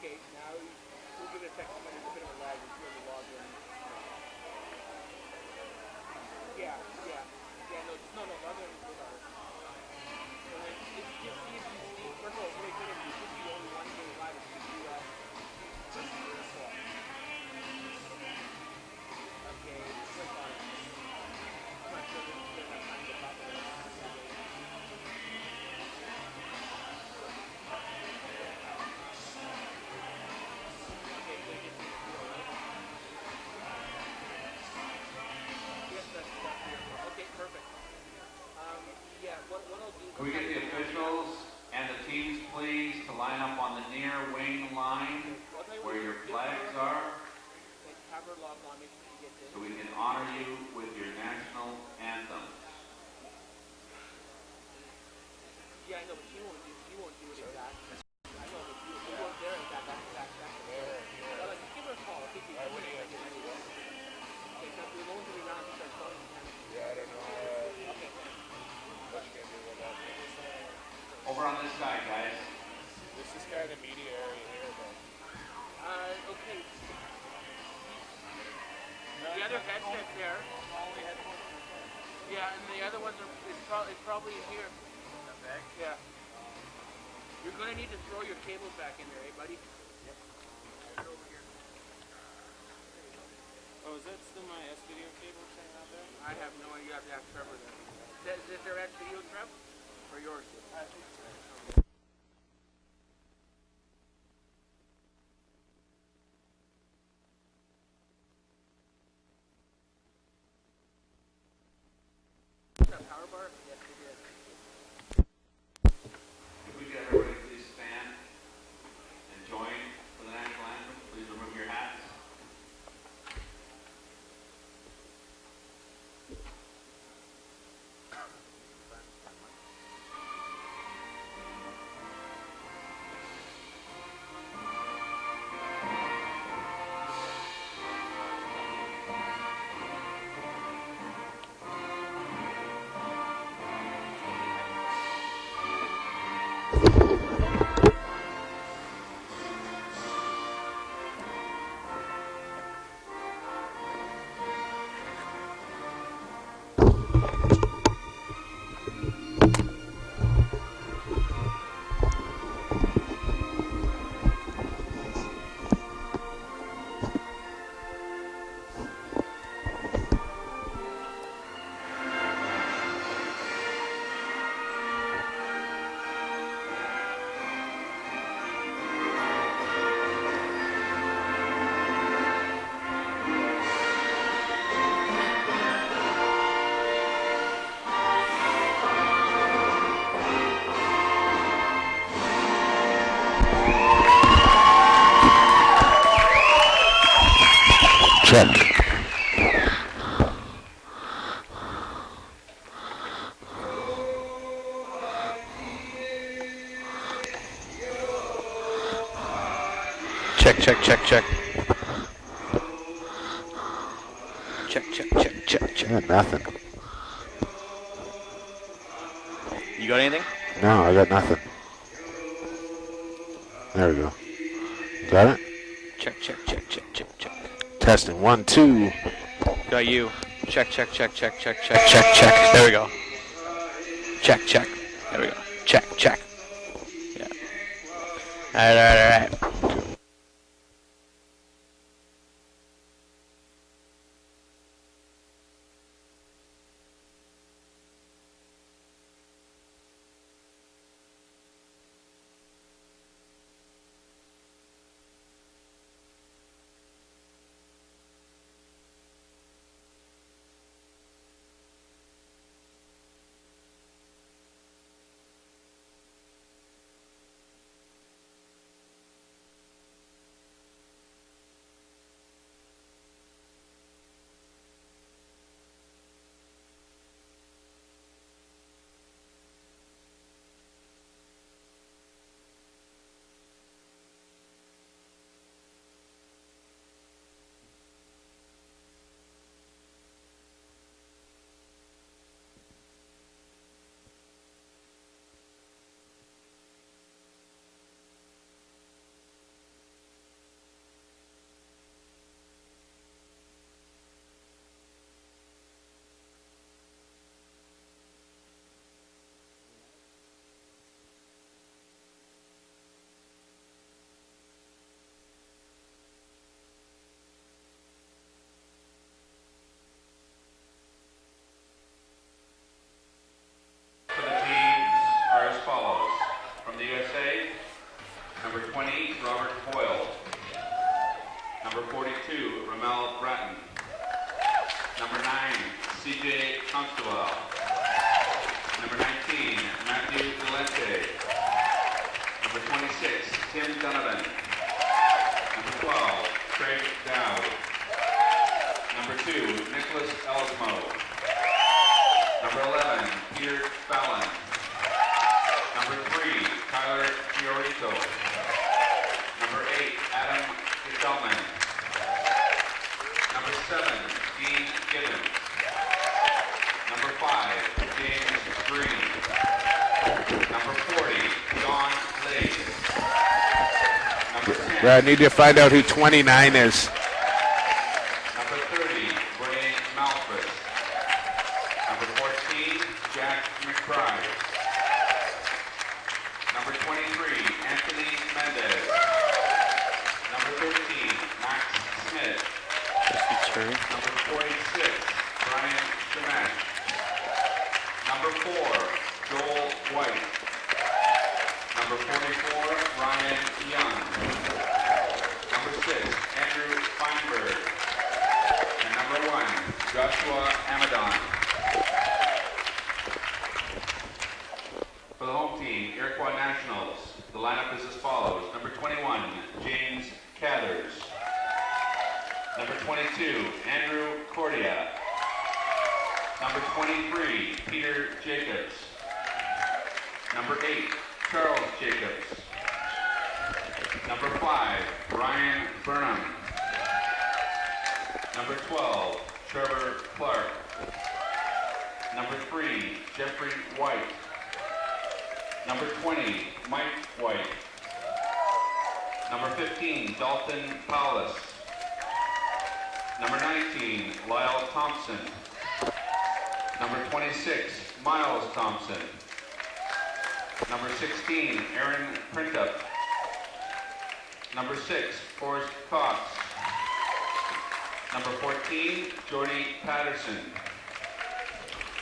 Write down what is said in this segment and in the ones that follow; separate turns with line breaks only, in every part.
Okay, now we'll give it a second. There's a bit of a lag. We'll see the log in. Yeah, yeah. Yeah, no, log in. And then just see if you see. First of all, really good if you should be the only one doing live. If you do that. Okay, click on it. I'm not sure if it's good enough time to pop it. Okay, so just yes, that's here. Okay, perfect. Yeah, what I'll do.
Can we get the officials and the teams, please, to line up on the near wing line where your flags are,
Have her log on, make sure she gets in.
so we can honor you with your national anthem.
Yeah, I know, but she won't do it exactly. I know, but she won't dare it that second. Yeah. Like, just give her a call. I think you can get it anyway. Okay, so we're going to be around to start calling.
Yeah, I don't know.
Okay.
What you can do with that.
Over on this side, guys.
This is kind of the media area here, but.
Okay. The other headset's there. Yeah, and the other ones it's probably in here.
Okay.
Yeah. You're gonna need to throw your cables back in there, buddy?
Yep. Over here. Oh, is that still my S-video cable saying out there?
I have no idea. You have to ask Trevor then. Is there S-video, Trev? Or yours?
I think so.
Power bar? Yes, we did.
If we get everybody please stand and join for the national anthem, please remove your hats.
Check. Check, check, check, check. Check, check, check, check, check. Yeah, nothing.
You got anything?
No, I got nothing. There we go. Got it?
Check, check, check, check, check, check.
Testing. 1, 2.
Got you. Check, check, check, check, check, check, check, check. There we go. Check, check. There we go. Check, check. Yeah. All right, all right, all right.
Number 20, Robert Hoyle. Number 42, Ramel Bratton. Number 9, CJ Constable. Number 19, Matthew Valente. Number 26, Tim Donovan. Number 12, Craig Dowd. Number 2, Nicholas Elsmo. Number 11, Peter Fallon. Number 3, Tyler Fiorito. Number 8, Adam Gesellman. Number 7, Dean Gibbons. Number 5, James Green. Number 40, John Lake. Number 10,
Brad, I need to find out who 29 is.
Number 30, Ray Malford. Number 14, Jack McBride. Number 23, Anthony Mendez. Number 13, Max Smith. Number 46, Brian Shemash. Number 4, Joel White. Number 44, Ryan Young. Number 6, Andrew Feinberg. And number 1, Joshua Amadon. For the home team, Iroquois Nationals, the lineup is as follows. Number 21, James Cathers. Number 22, Andrew Cordia. Number 23, Peter Jacobs. Number 8, Charles Jacobs. Number 5, Ryan Burnham. Number 12, Trevor Clark. Number 3, Jeffrey White. Number 20, Mike White. Number 15, Dalton Paulus. Number 19, Lyle Thompson. Number 26, Miles Thompson. Number 16, Aaron Printup. Number 6, Forrest Cox. Number 14, Jordy Patterson.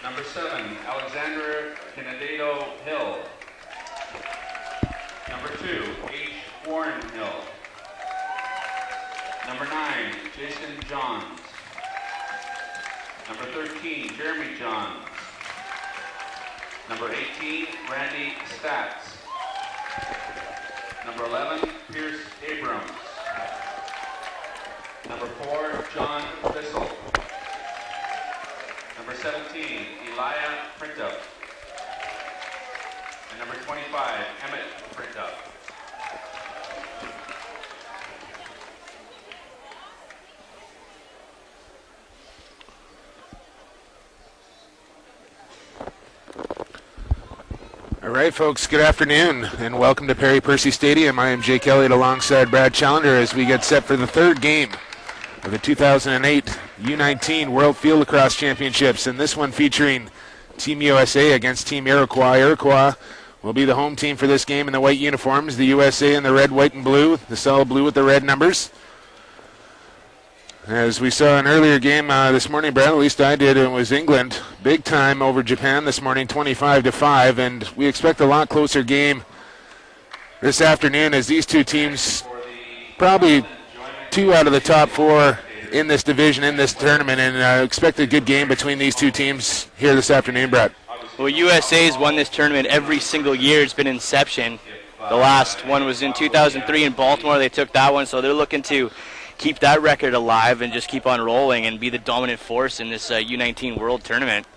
Number 7, Alexander Candidato Hill. Number 2, H. Warren Hill. Number 9, Jason Johns. Number 13, Jeremy Johns. Number 18, Randy Statz. Number 11, Pierce Abrams. Number 4, John Bissell. Number 17, Elijah Printup. And number 25, Emmett Printup.
All right, folks, good afternoon, and welcome to Perry Percy Stadium. I am Jake Elliott alongside Brad Challenger as we get set for the third game of the 2008 U19 World Field Lacrosse Championships, and this one featuring Team USA against Team Iroquois. Iroquois will be the home team for this game in the white uniforms, the USA in the red, white, and blue, the solid blue with the red numbers. As we saw an earlier game this morning, Brad, at least I did, it was England big time over Japan this morning, 25-5, and we expect a lot closer game this afternoon as these two teams, probably 2 out of the top 4 in this division, in this tournament, and expect a good game between these two teams here this afternoon, Brad.
Well, USA's won this tournament every single year. It's been inception. The last one was in 2003 in Baltimore. They took that one, so they're looking to keep that record alive and just keep on rolling and be the dominant force in this U19 World Tournament.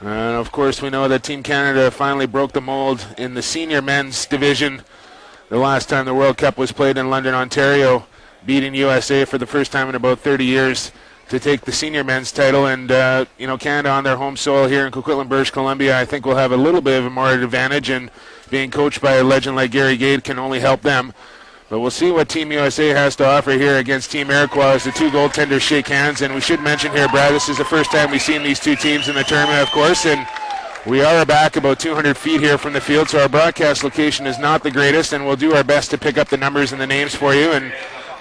And of course, we know that Team Canada finally broke the mold in the senior men's division. The last time the World Cup was played in London, Ontario, beating USA for the first time in about 30 years to take the senior men's title. And, Canada on their home soil here in Coquitlam, British Columbia, I think will have a little bit of a more advantage, and being coached by a legend like Gary Gade can only help them. But we'll see what Team USA has to offer here against Team Iroquois as the two goaltenders shake hands. And we should mention here, Brad, this is the first time we've seen these two teams in the tournament, of course, and we are back about 200 feet here from the field, so our broadcast location is not the greatest, and we'll do our best to pick up the numbers and the names for you, and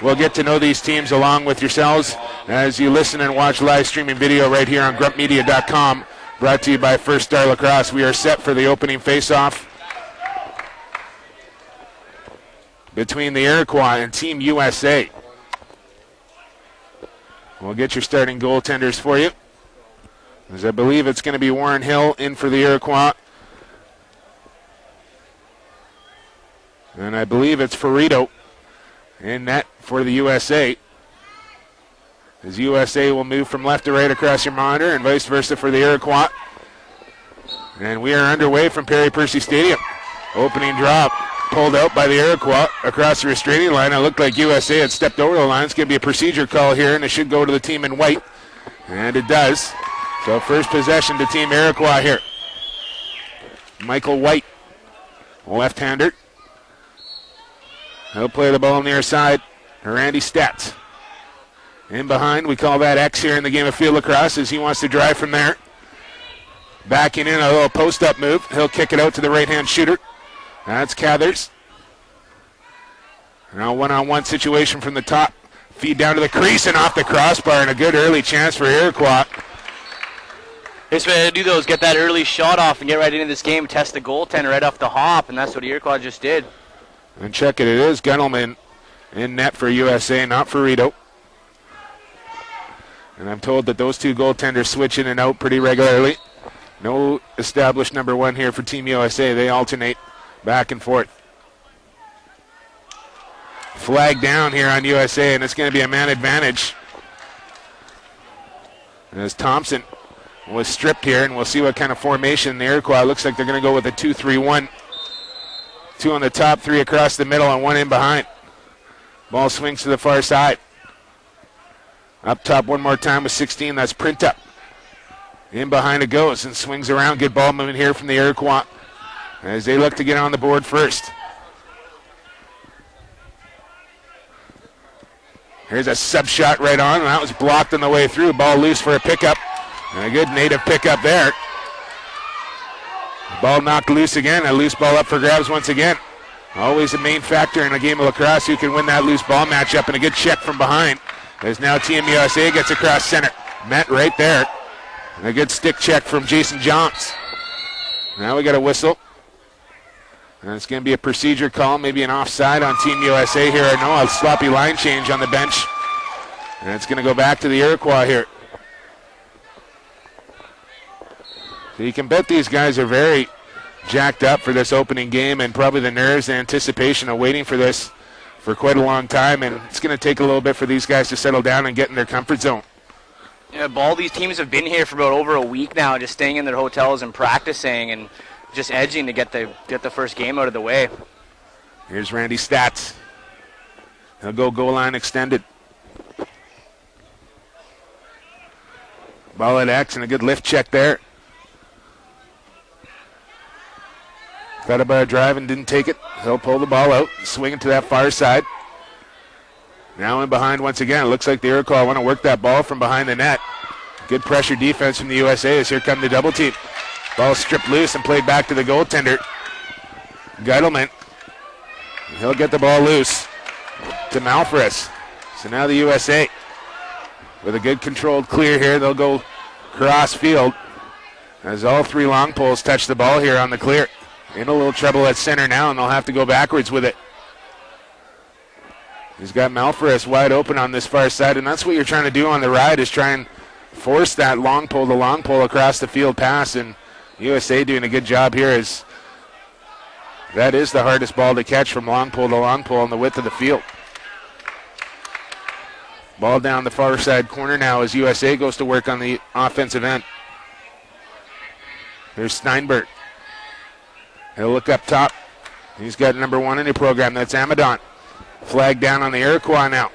we'll get to know these teams along with yourselves as you listen and watch live streaming video right here on gruntmedia.com, brought to you by First Star Lacrosse. We are set for the opening face-off. between the Iroquois and Team USA. We'll get your starting goaltenders for you, as I believe it's going to be Warren Hill in for the Iroquois. And I believe it's Ferrito in net for the USA. As USA will move from left to right across your monitor and vice versa for the Iroquois. And we are underway from Perry Percy Stadium. Opening drop pulled out by the Iroquois across the restraining line. It looked like USA had stepped over the line. It's going to be a procedure call here, and it should go to the team in white. And it does. So first possession to Team Iroquois here. Michael White, left-hander. He'll play the ball near side. Randy Stats. In behind, we call that X here in the game of field lacrosse as he wants to drive from there. Backing in a little post-up move. He'll kick it out to the right-hand shooter. That's Cathers. Now one-on-one situation from the top. Feed down to the crease and off the crossbar, and a good early chance for Iroquois.
Just what to do though is get that early shot off and get right into this game, test the goaltender right off the hop, and that's what Iroquois just did.
And check it is Gundelman in net for USA, not for Rito. And I'm told that those two goaltenders switch in and out pretty regularly. No established number one here for Team USA. They alternate back and forth. Flag down here on USA, and it's going to be a man advantage. As Thompson was stripped here, and we'll see what kind of formation the Iroquois. Looks like they're going to go with a 2-3-1. 2 on the top, 3 across the middle, and 1 in behind. Ball swings to the far side. Up top one more time with 16. That's Print Up. In behind it goes and swings around. Good ball movement here from the Iroquois as they look to get on the board first. Here's a sub shot right on, and that was blocked on the way through. Ball loose for a pickup. And a good native pickup there. Ball knocked loose again. A loose ball up for grabs once again. Always a main factor in a game of lacrosse who can win that loose ball matchup, and a good check from behind. As now Team USA gets across center. Met right there. And a good stick check from Jason Johns. Now we got a whistle. And it's going to be a procedure call, maybe an offside on Team USA here. Or no, a sloppy line change on the bench. And it's going to go back to the Iroquois here. So you can bet these guys are very jacked up for this opening game, and probably the nerves and anticipation of waiting for this for quite a long time, and it's going to take a little bit for these guys to settle down and get in their comfort zone.
Yeah, all these teams have been here for about over a week now, just staying in their hotels and practicing and just edging to get the first game out of the way.
Here's Randy Stats. He'll go goal line extended. Ball at X and a good lift check there. Got it by a drive and didn't take it. He'll pull the ball out, swing it to that far side. Now in behind once again. It looks like the Iroquois want to work that ball from behind the net. Good pressure defense from the USA as here come the double team. Ball stripped loose and played back to the goaltender, Geidelman. He'll get the ball loose to Malfris. So now the USA with a good controlled clear here. They'll go cross field as all 3 long poles touch the ball here on the clear. In a little trouble at center now, and they'll have to go backwards with it. He's got Malfris wide open on this far side, and that's what you're trying to do on the ride, is try and force that long pole across the field pass, and USA doing a good job here, as that is the hardest ball to catch from long pole to long pole on the width of the field. Ball down the far side corner now as USA goes to work on the offensive end. Here's Steinberg. He'll look up top. He's got number 1 in the program. That's Amadon. Flag down on the Iroquois now.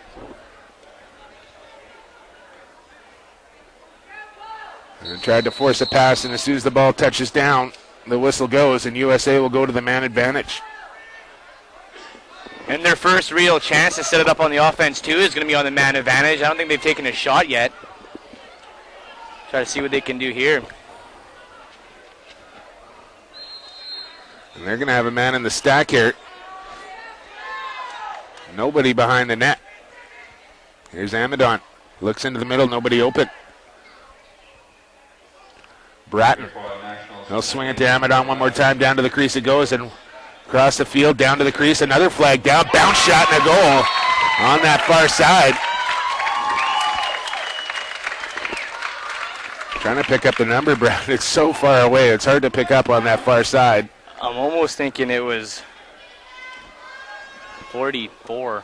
And tried to force a pass, and as soon as the ball touches down, the whistle goes, and USA will go to the man advantage.
And their first real chance to set it up on the offense, too, is going to be on the man advantage. I don't think they've taken a shot yet. Try to see what they can do here.
And they're going to have a man in the stack here. Nobody behind the net. Here's Amadon. Looks into the middle, nobody open. Bratton. He'll swing it to Amadon one more time. Down to the crease it goes, and Across the field, down to the crease, another flag down, bounce shot and a goal on that far side. Trying to pick up the number, Brad. It's so far away. It's hard to pick up on that far side.
I'm almost thinking it was 44.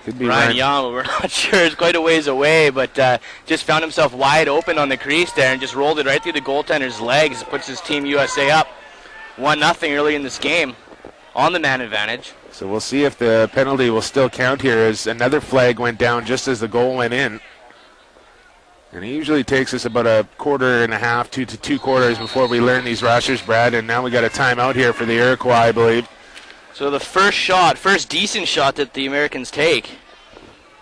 Could be
Ryan
right.
Young, but we're not sure. It's quite a ways away, but just found himself wide open on the crease there and just rolled it right through the goaltender's legs. Puts his Team USA up 1-0 early in this game on the man advantage.
So we'll see if the penalty will still count here as another flag went down just as the goal went in. And it usually takes us about a quarter and a half, 2 to 2 quarters before we learn these rosters, Brad. And now we got a timeout here for the Iroquois, I believe.
So the first decent shot that the Americans take,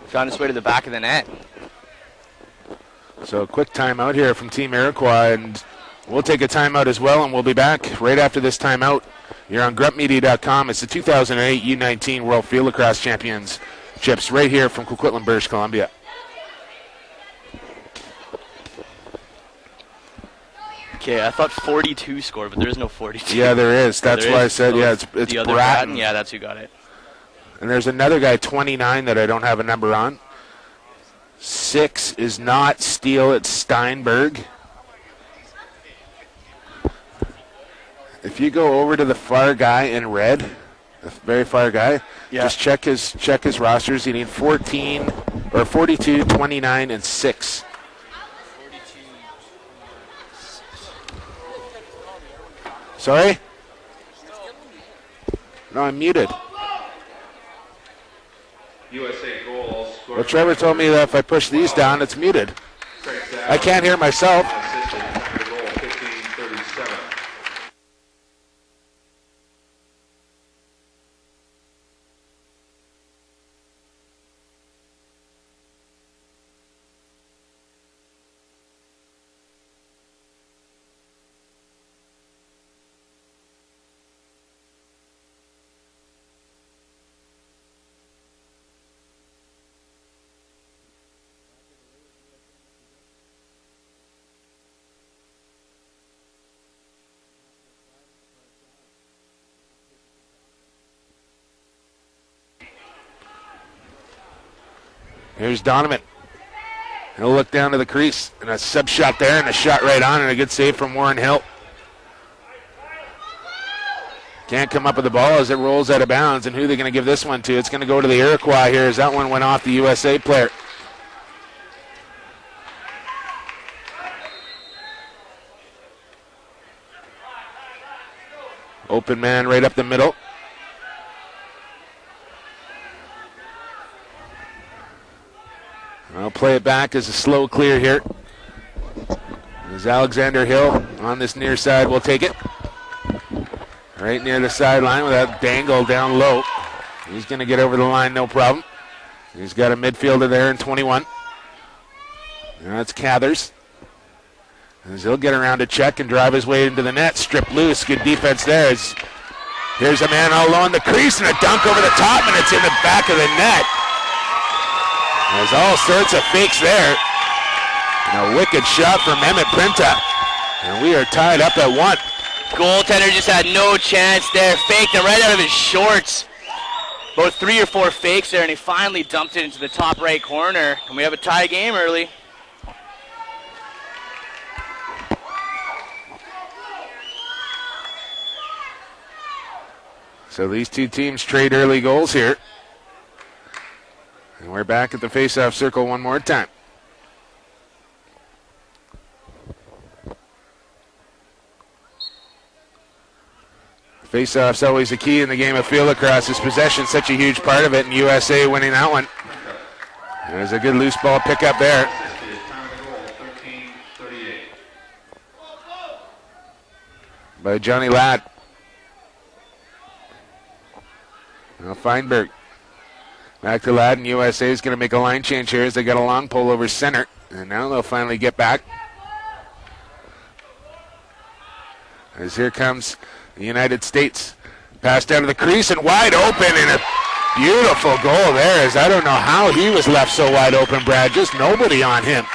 found its way to the back of the net.
So a quick timeout here from Team Iroquois, and we'll take a timeout as well, and we'll be back right after this timeout. You're on gruntmedia.com. It's the 2008 U19 World Field Lacrosse Championships right here from Coquitlam, British Columbia.
Okay, I thought 42 scored, but there is no 42.
Yeah, there is. That's why I said, yeah, it's
the other
Bratton.
Yeah, that's who got it.
And there's another guy, 29, that I don't have a number on. 6 is not Steele, it's Steinberg. If you go over to the far guy in red, the very far guy, just check his rosters. You need 14 or 42, 29, and 6. Sorry? No, I'm muted.
USA goals.
Well, Trevor told me that if I push these down, it's muted. I can't hear myself.
Assisted, time to goal, 15:37.
Here's Donovan. He'll look down to the crease, and a sub shot there, and a shot right on, and a good save from Warren Hill. Can't come up with the ball as it rolls out of bounds, and who they're going to give this one to? It's going to go to the Iroquois here as that one went off the USA player. Open man right up the middle. I'll play it back as a slow clear here. As Alexander Hill on this near side will take it. Right near the sideline with that dangle down low. He's going to get over the line, no problem. He's got a midfielder there in 21. And that's Cathers. As he'll get around to check and drive his way into the net. Stripped loose. Good defense there. Here's a man all low in the crease and a dunk over the top, and it's in the back of the net. There's all sorts of fakes there. And a wicked shot from Emmett Printa. And we are tied up at 1.
Goaltender just had no chance there. Faked it right out of his shorts. About 3 or 4 fakes there, and he finally dumped it into the top right corner. And we have a tie game early.
So these two teams trade early goals here. And we're back at the face-off circle one more time. Face-off's always the key in the game of field lacrosse. Is possession such a huge part of it, and USA winning that one. There's a good loose ball pickup there.
Time to goal, 13:38.
By Johnny Ladd. Now Feinberg. Back to Ladd, and USA is going to make a line change here as they got a long pull over center. And now they'll finally get back. As here comes the United States. Pass down to the crease and wide open, and a beautiful goal there. As I don't know how he was left so wide open, Brad. Just nobody on him.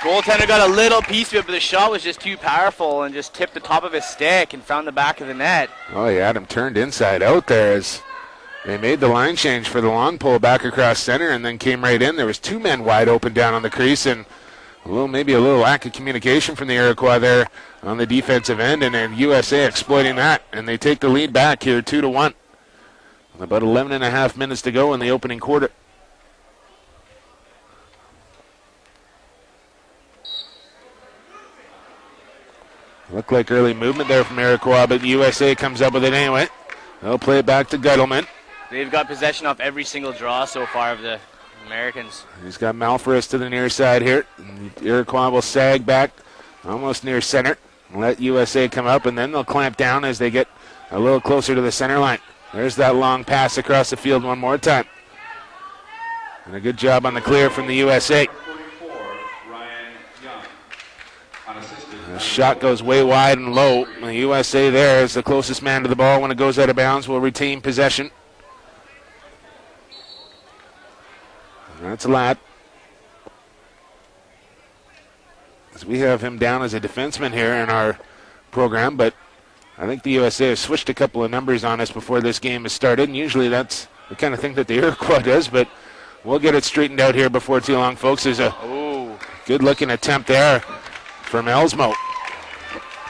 Goaltender got a little piece of it, but the shot was just too powerful and just tipped the top of his stick and found the back of the net.
Oh, he had him turned inside out there as they made the line change for the long pull back across center and then came right in. There was 2 men wide open down on the crease and maybe a little lack of communication from the Iroquois there on the defensive end, and then USA exploiting that, and they take the lead back here 2-1. About 11 and a half minutes to go in the opening quarter. Looked like early movement there from Iroquois, but the USA comes up with it anyway. They'll play it back to Gettleman.
They've got possession off every single draw so far of the Americans.
He's got Malforis to the near side here. Iroquois will sag back almost near center. Let USA come up, and then they'll clamp down as they get a little closer to the center line. There's that long pass across the field one more time. And a good job on the clear from the USA. The shot goes way wide and low. The USA there is the closest man to the ball. When it goes out of bounds, will retain possession. That's a lot. As we have him down as a defenseman here in our program, but I think the USA has switched a couple of numbers on us before this game has started, and usually that's the kind of thing that the Iroquois does, but we'll get it straightened out here before too long, folks. There's a good-looking attempt there from Elsmo.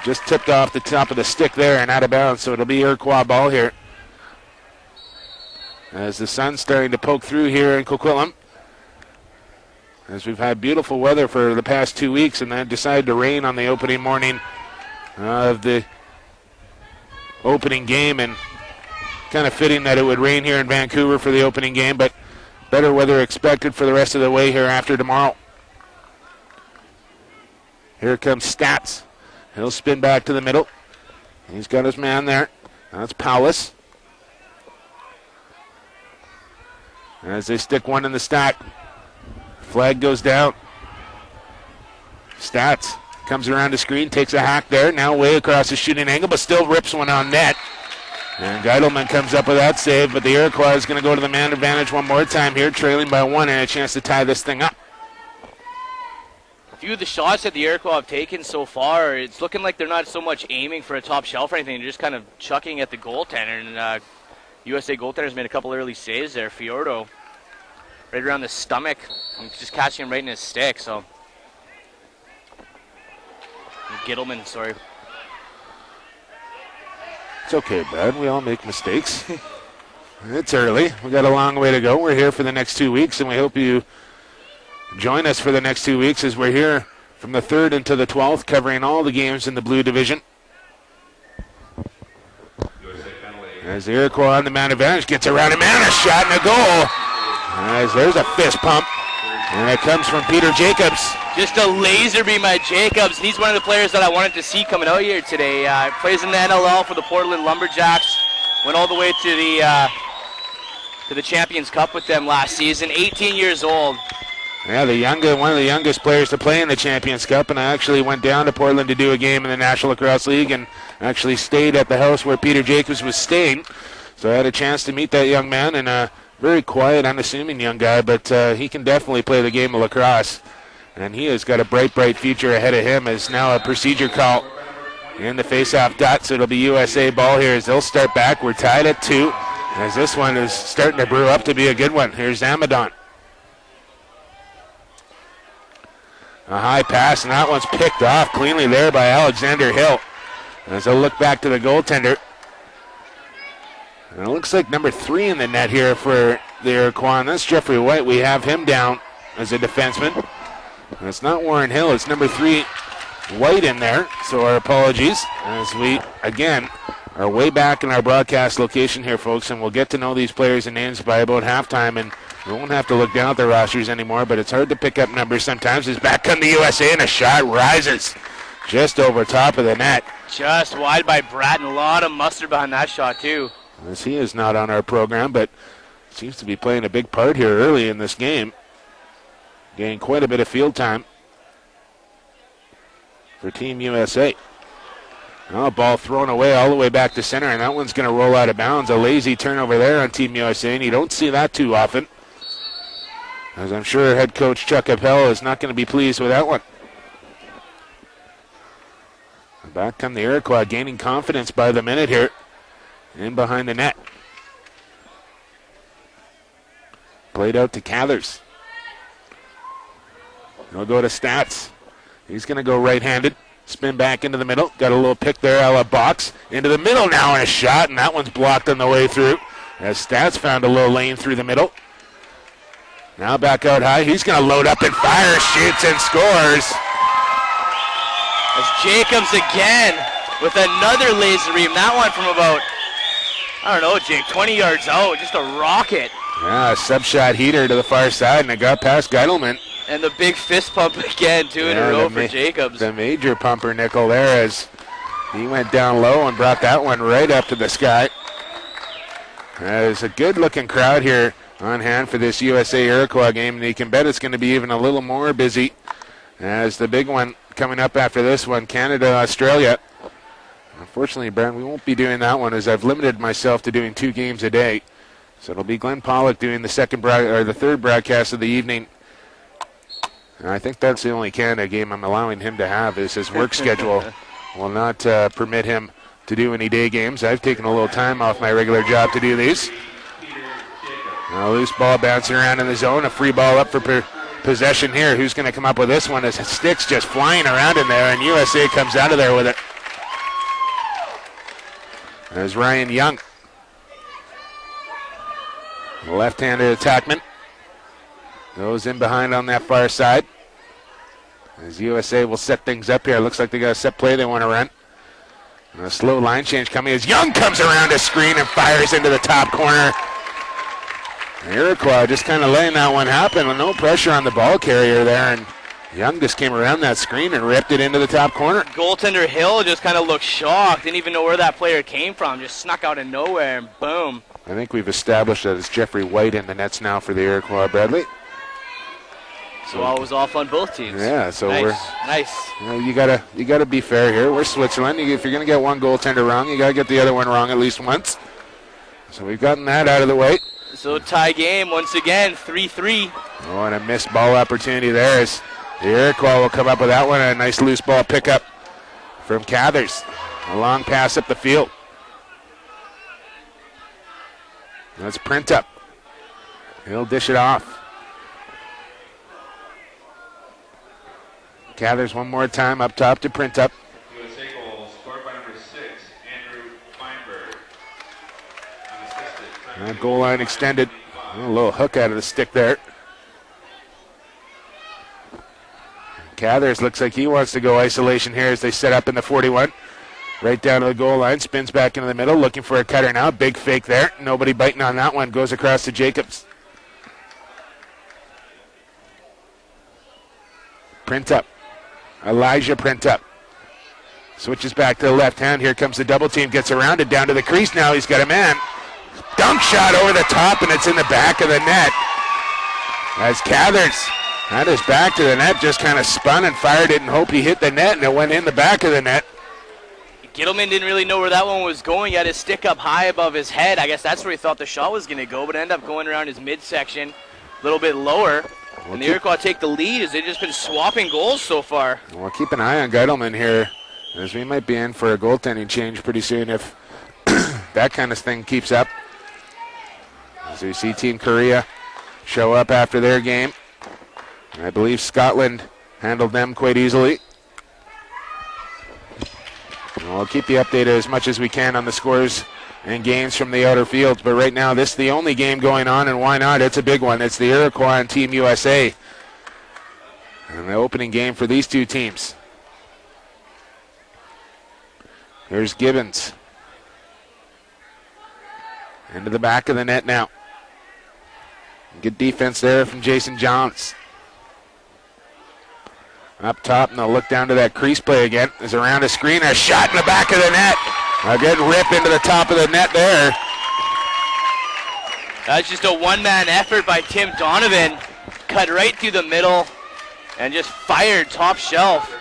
Just tipped off the top of the stick there and out of bounds, so it'll be Iroquois ball here. As the sun's starting to poke through here in Coquitlam, as we've had beautiful weather for the past 2 weeks, and then decided to rain on the opening morning of the opening game, and kind of fitting that it would rain here in Vancouver for the opening game, but better weather expected for the rest of the way here after tomorrow. Here comes Stats. He'll spin back to the middle. He's got his man there. That's Paulus. As they stick one in the stack. Flag goes down. Stats comes around the screen, takes a hack there, now way across the shooting angle, but still rips one on net. And Geidelman comes up with that save, but the Iroquois is going to go to the man advantage one more time here, trailing by 1 and a chance to tie this thing up.
A few of the shots that the Iroquois have taken so far, it's looking like they're not so much aiming for a top shelf or anything, they're just kind of chucking at the goaltender, and USA goaltender's made a couple early saves there. Fiordo right around the stomach, and just catching him right in his stick, so. Gittleman, sorry.
It's okay, Brad. We all make mistakes. It's early. We got a long way to go. We're here for the next 2 weeks, and we hope you join us for the next 2 weeks as we're here from the 3rd into the 12th, covering all the games in the Blue Division. As the Iroquois on the man advantage gets around him, and a shot and a goal. As there's a fist pump, and it comes from Peter Jacobs.
Just a laser beam by Jacobs. He's one of the players that I wanted to see coming out here today. Plays in the NLL for the Portland Lumberjacks. Went all the way to the Champions Cup with them last season. 18 years old.
Yeah, one of the youngest players to play in the Champions Cup, and I actually went down to Portland to do a game in the National Lacrosse League and actually stayed at the house where Peter Jacobs was staying. So I had a chance to meet that young man, and very quiet, unassuming young guy, but he can definitely play the game of lacrosse. And he has got a bright, bright future ahead of him as now a procedure call in the face-off dot. So it'll be USA ball here as they'll start back. We're tied at 2 as this one is starting to brew up to be a good one. Here's Amadon. A high pass, and that one's picked off cleanly there by Alexander Hill. As they'll look back to the goaltender. And it looks like number 3 in the net here for the Iroquois. That's Jeffrey White. We have him down as a defenseman. And it's not Warren Hill. It's number 3, White, in there. So our apologies as we, again, are way back in our broadcast location here, folks. And we'll get to know these players and names by about halftime. And we won't have to look down at their rosters anymore. But it's hard to pick up numbers sometimes. As back come the USA, and a shot rises just over top of the net.
Just wide by Bratton. A lot of mustard behind that shot, too.
As he is not on our program, but seems to be playing a big part here early in this game. Getting quite a bit of field time for Team USA. Now a ball thrown away all the way back to center, and that one's going to roll out of bounds. A lazy turnover there on Team USA, and you don't see that too often. As I'm sure head coach Chuck Appel is not going to be pleased with that one. Back come the Iroquois, gaining confidence by the minute here. In behind the net. Played out to Cathers. He'll go to Stats. He's going to go right-handed. Spin back into the middle. Got a little pick there, a la box. Into the middle now and a shot, and that one's blocked on the way through. As Stats found a little lane through the middle. Now back out high. He's going to load up and fire, shoots and scores.
As Jacobs again with another laser beam. That one from about, I don't know, Jake, 20 yards out. Just a rocket.
Yeah, a sub-shot heater to the far side, and it got past Geidelman.
And the big fist pump again, 2 in a row for Jacobs.
The major pumper nickel there as he went down low and brought that one right up to the sky. There's a good-looking crowd here on hand for this USA Iroquois game, and you can bet it's going to be even a little more busy as the big one coming up after this one, Canada-Australia. Unfortunately, Brent, we won't be doing that one as I've limited myself to doing 2 games a day. So it'll be Glenn Pollock doing the third broadcast of the evening. And I think that's the only Canada game I'm allowing him to have, is his work schedule will not permit him to do any day games. I've taken a little time off my regular job to do these. Now, loose ball bouncing around in the zone. A free ball up for possession here. Who's going to come up with this one? As sticks just flying around in there, and USA comes out of there with it. There's Ryan Young. Left-handed attackman. Goes in behind on that far side. As USA will set things up here. Looks like they got a set play they want to run. And a slow line change coming as Young comes around a screen and fires into the top corner. Iroquois just kind of letting that one happen with no pressure on the ball carrier there. And Young just came around that screen and ripped it into the top corner.
Goaltender Hill just kind of looked shocked. Didn't even know where that player came from. Just snuck out of nowhere and boom.
I think we've established that it's Jeffrey White in the nets now for the Iroquois, Bradley.
So all was off on both teams.
Yeah, so
nice.
You gotta be fair here. We're Switzerland. If you're gonna get one goaltender wrong, you gotta get the other one wrong at least once. So we've gotten that out of the way.
So tie game once again, 3-3.
Oh, and a missed ball opportunity there as the Iroquois will come up with that one. A nice loose ball pickup from Cathers. A long pass up the field. That's Print up. He'll dish it off. Cathers one more time up top to Print up.
USA goal scored by number 6, Andrew Feinberg.
That goal line extended. A little hook out of the stick there. Cathers looks like he wants to go isolation here as they set up in the 41. Right down to the goal line, spins back into the middle, looking for a cutter now. Big fake there. Nobody biting on that one. Goes across to Jacobs. Print up. Elijah Print up. Switches back to the left hand. Here comes the double team. Gets around it down to the crease now. He's got a man. Dunk shot over the top, and it's in the back of the net. As Cathers had his back to the net, just kind of spun and fired it and hoped he hit the net, and it went in the back of the net.
Gittleman didn't really know where that one was going. He had his stick up high above his head. I guess that's where he thought the shot was going to go, but it ended up going around his midsection a little bit lower. And the Iroquois take the lead as they've just been swapping goals so far.
Well, keep an eye on Geidelman here, as we might be in for a goaltending change pretty soon if that kind of thing keeps up. As we see Team Korea show up after their game. And I believe Scotland handled them quite easily. And we'll keep you updated as much as we can on the scores and games from the outer fields. But right now, this is the only game going on, and why not? It's a big one. It's the Iroquois and Team USA. And the opening game for these two teams. Here's Gibbons. Into the back of the net now. Good defense there from Jason Johns. Up top, and they'll look down to that crease play again. Is around a screen, a shot in the back of the net. A good rip into the top of the net there.
That's just a one-man effort by Tim Donovan. Cut right through the middle and just fired top shelf.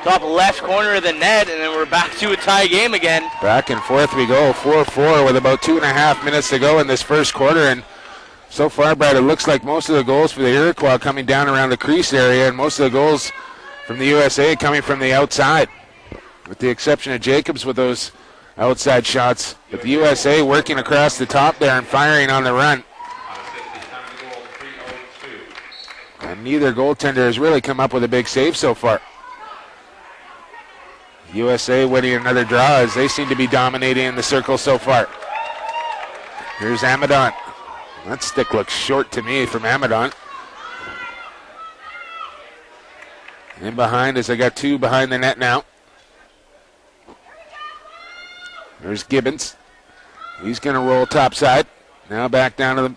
Top left corner of the net, and then we're back to a tie game again.
Back and forth we go, 4-4 with about 2.5 minutes to go in this first quarter. And so far, Brad, it looks like most of the goals for the Iroquois coming down around the crease area, and most of the goals from the USA coming from the outside. with the exception of Jacobs with those outside shots. But the USA working across the top there and firing on the run. And neither goaltender has really come up with a big save so far. USA winning another draw as they seem to be dominating in the circle so far. Here's Amadon. That stick looks short to me from Amadon. In behind as I got two behind the net now. There's Gibbons. He's going to roll topside. Now back down to the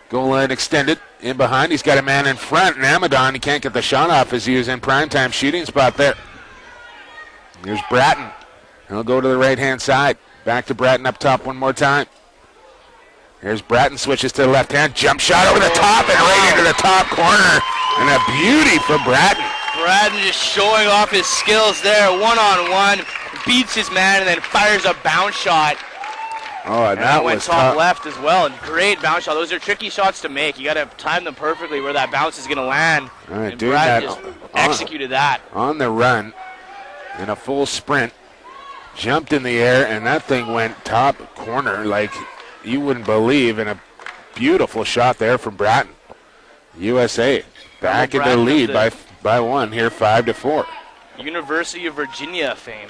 goal line extended. In behind, he's got a man in front. And Amadon, he can't get the shot off as he was in primetime shooting spot there. Here's Bratton. He'll go to the right-hand side. Back to Bratton up top one more time. Here's Bratton, switches to the left hand. Jump shot over the top and right into the top corner. And a beauty for Bratton.
Bratton just showing off his skills there, one-on-one. Beats his man and then fires a bounce shot.
Oh, and that
went
was
top
tough.
left as well. Great bounce shot. Those are tricky shots to make. You got to time them perfectly where that bounce is going to land.
All right,
and
doing
Bratton
that
just executed that.
On the run in a full sprint. Jumped in the air, and that thing went top corner like you wouldn't believe. And a beautiful shot there from Bratton. USA back in the lead by one here, 5-4.
University of Virginia fame.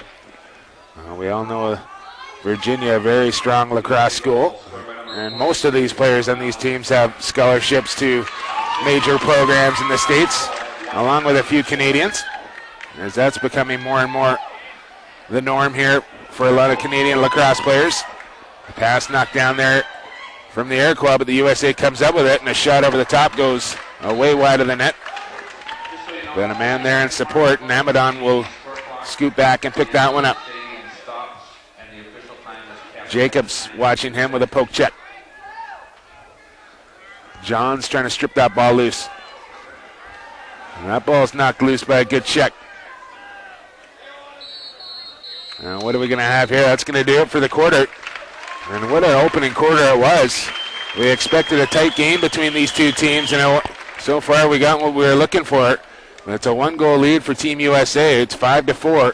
We all know Virginia, a very strong lacrosse school. And most of these players on these teams have scholarships to major programs in the States, along with a few Canadians, as that's becoming more and more the norm here for a lot of Canadian lacrosse players. A pass knocked down there from the Iroquois, but the USA comes up with it, and a shot over the top goes way wide of the net. Got a man there in support, and Amadon will scoot back and pick that one up. Jacobs watching him with a poke check. John's trying to strip that ball loose. And that ball's knocked loose by a good check. Now what are we going to have here? That's going to do it for the quarter. And what an opening quarter it was. We expected a tight game between these two teams, and so far we got what we were looking for. It's a one-goal lead for Team USA. It's 5-4,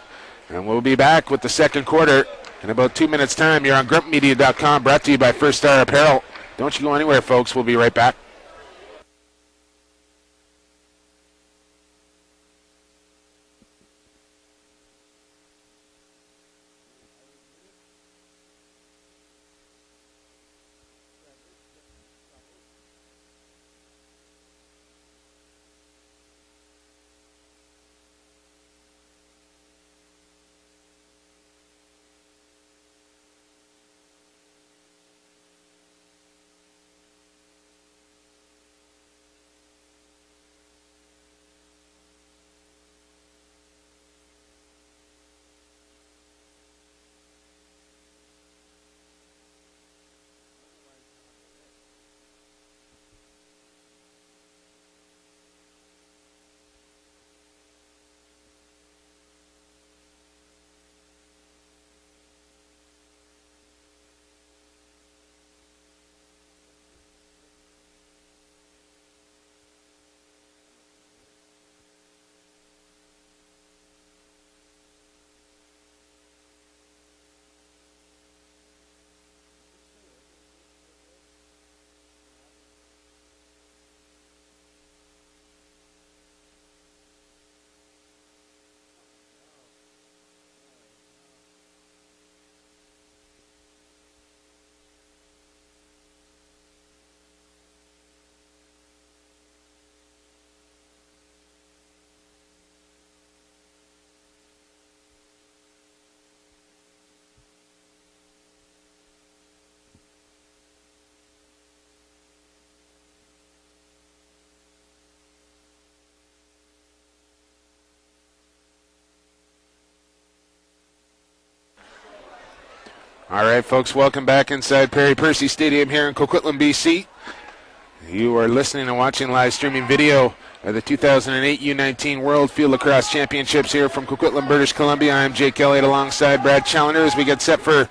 and we'll be back with the second quarter in about 2 minutes' time. You're on grumpmedia.com, brought to you by First Star Apparel. Don't you go anywhere, folks. We'll be right back. All right, folks, welcome back inside Perry Percy Stadium here in Coquitlam, BC. You are listening and watching live streaming video of the 2008 U19 World Field Lacrosse Championships here from Coquitlam, British Columbia. I'm Jake Elliott alongside Brad Challoner as we get set for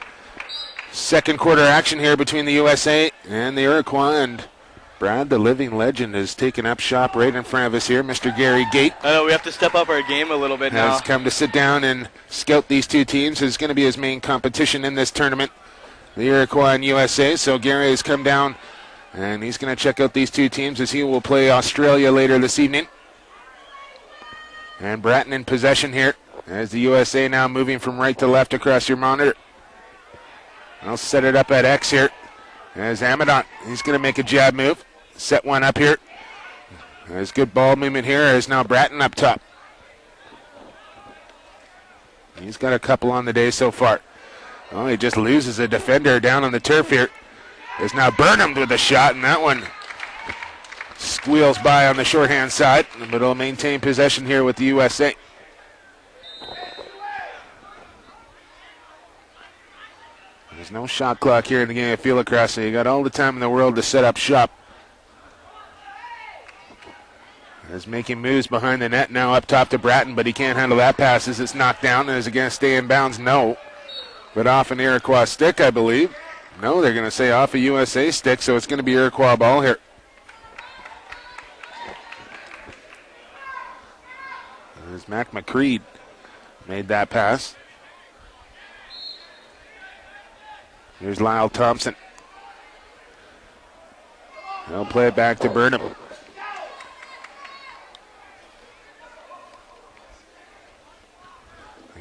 second quarter action here between the USA and the Iroquois. And Brad, the living legend, has taken up shop right in front of us here. Mr. Gary Gate
I know we have to step up our game a little bit now.
has come to sit down and scout these two teams. It's going to be his main competition in this tournament, the Iroquois and USA. So Gary has come down, and he's going to check out these two teams as he will play Australia later this evening. And Bratton in possession here as the USA now moving from right to left across your monitor. I'll set it up at X here as Amadon. He's going to make a jab move. Set one up here. There's good ball movement here as now Bratton up top. He's got a couple on the day so far. Oh, he just loses a defender down on the turf here. There's now Burnham with a shot, and that one squeals by on the shorthand side, but it'll maintain possession here with the USA. There's no shot clock here in the game of field lacrosse, so you got all the time in the world to set up shop. Is making moves behind the net now up top to Bratton, but he can't handle that pass as it's knocked down. And is it going to stay in bounds? No. But off an Iroquois stick, I believe. No, they're going to say off a USA stick, so it's going to be Iroquois ball here. There's Mac McCreed made that pass. Here's Lyle Thompson. They'll play it back to Burnham.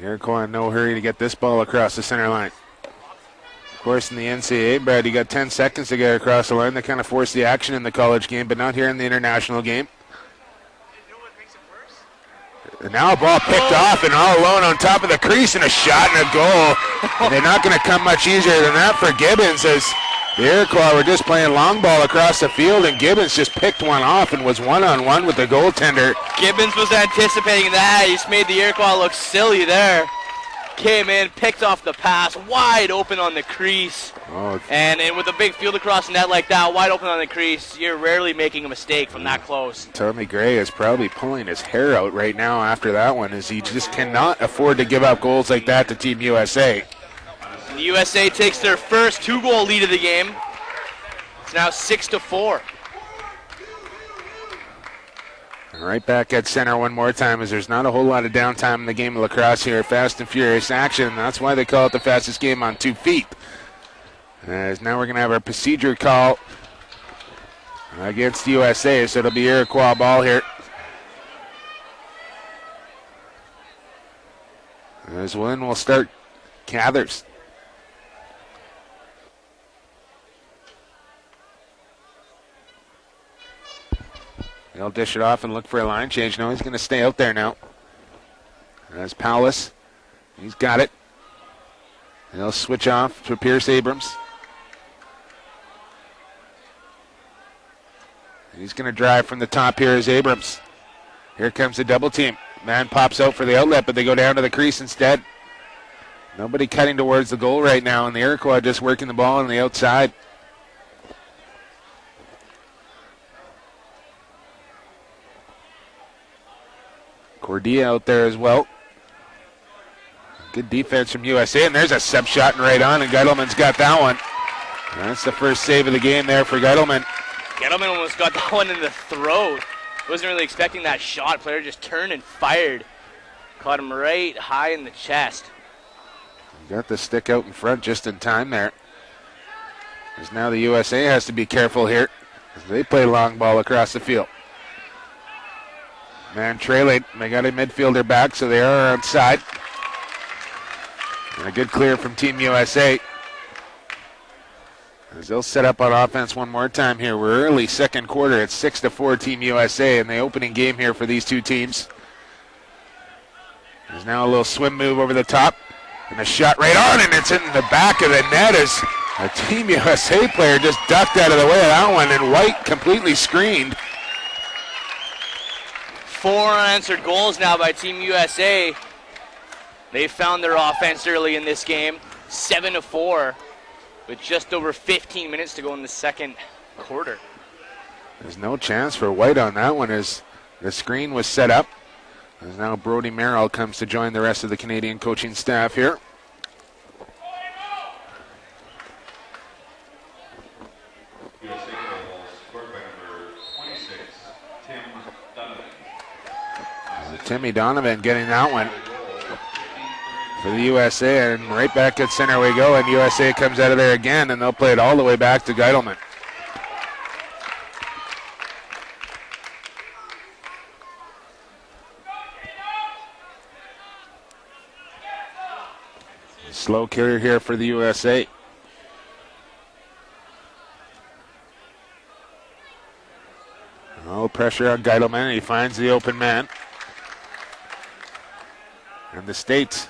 Iroquois in no hurry to get this ball across the center line. Of course, in the NCAA, Brad, you got 10 seconds to get across the line. They kind of force the action in the college game, but not here in the international game. And now a ball picked off and all alone on top of the crease and a shot and a goal. And they're not going to come much easier than that for Gibbons as the Iroquois were just playing long ball across the field, and Gibbons just picked one off and was one-on-one with the goaltender.
Gibbons was anticipating that. He just made the Iroquois look silly there. Came in, picked off the pass, wide open on the crease.
Oh,
And with a big field across net like that, wide open on the crease, you're rarely making a mistake from that close.
Tommy Gray is probably pulling his hair out right now after that one, as he just cannot afford to give up goals like that to Team USA.
And the USA takes their first 2-goal lead of the game. It's now 6-4.
Right back at center one more time, as there's not a whole lot of downtime in the game of lacrosse here. Fast and furious action. That's why they call it the fastest game on 2 feet. As now we're going to have our procedure call against USA, so it'll be Iroquois ball here. As Lynn will start Cathers. He'll dish it off and look for a line change. No, he's going to stay out there now. That's Powless. He's got it. He'll switch off to Pierce Abrams. He's going to drive from the top here as Abrams. Here comes the double team. Man pops out for the outlet, but they go down to the crease instead. Nobody cutting towards the goal right now, and the Iroquois just working the ball on the outside. Cordia out there as well. Good defense from USA, and there's a sub shot and right on, and Geidelman's got that one. That's the first save of the game there for Geidelman.
Geidelman almost got that one in the throat. Wasn't really expecting that shot. Player just turned and fired. Caught him right high in the chest.
Got the stick out in front just in time there. As now the USA has to be careful here as they play long ball across the field. Man trailing. They got a midfielder back, so they are outside. And a good clear from Team USA. As they'll set up on offense one more time here. We're early second quarter. It's 6-4 Team USA in the opening game here for these two teams. There's now a little swim move over the top. And a shot right on, and it's in the back of the net as a Team USA player just ducked out of the way of that one, and White completely screened.
4 unanswered goals now by Team USA. They found their offense early in this game, 7-4, with just over 15 minutes to go in the second quarter.
There's no chance for White on that one as the screen was set up. As now Brody Merrill comes to join the rest of the Canadian coaching staff here.
USA goal scored by number
Timmy Donovan getting that one for the USA, and right back at center we go, and USA comes out of there again, and they'll play it all the way back to Geidelman. Slow carrier here for the USA. No pressure on Geidelman, and he finds the open man. And the States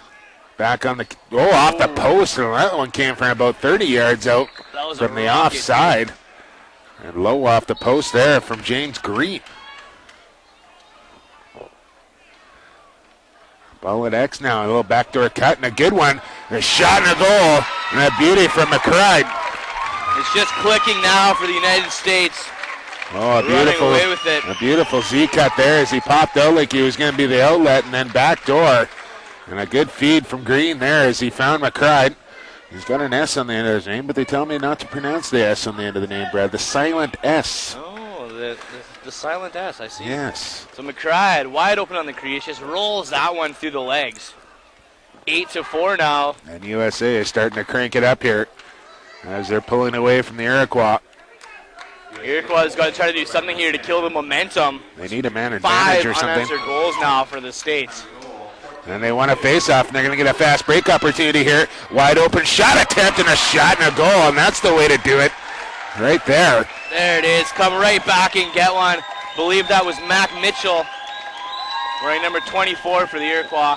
back on the, off the post, and that one came from about 30 yards out from the offside. And low off the post there from James Green. Ball at X now, a little backdoor cut and a good one. A shot and a goal, and a beauty from McCride.
It's just clicking now for the United States.
Oh, a beautiful Z cut there as he popped out like he was going to be the outlet, and then backdoor. And a good feed from Green there as he found McCride. He's got an S on the end of his name, but they tell me not to pronounce the S on the end of the name, Brad. The silent S.
Oh, the silent S, I see.
Yes.
So McCride, wide open on the crease, just rolls that one through the legs. 8-4 now.
And USA is starting to crank it up here as they're pulling away from the Iroquois.
Iroquois has got to try to do something here to kill the momentum.
They need a man advantage or something.
5 unanswered goals now for the States.
And they want a face-off, and they're going to get a fast break opportunity here. Wide open shot attempt and a shot and a goal, and that's the way to do it. Right there.
There it is. Come right back and get one. Believe that was Mac Mitchell, wearing number 24 for the Iroquois.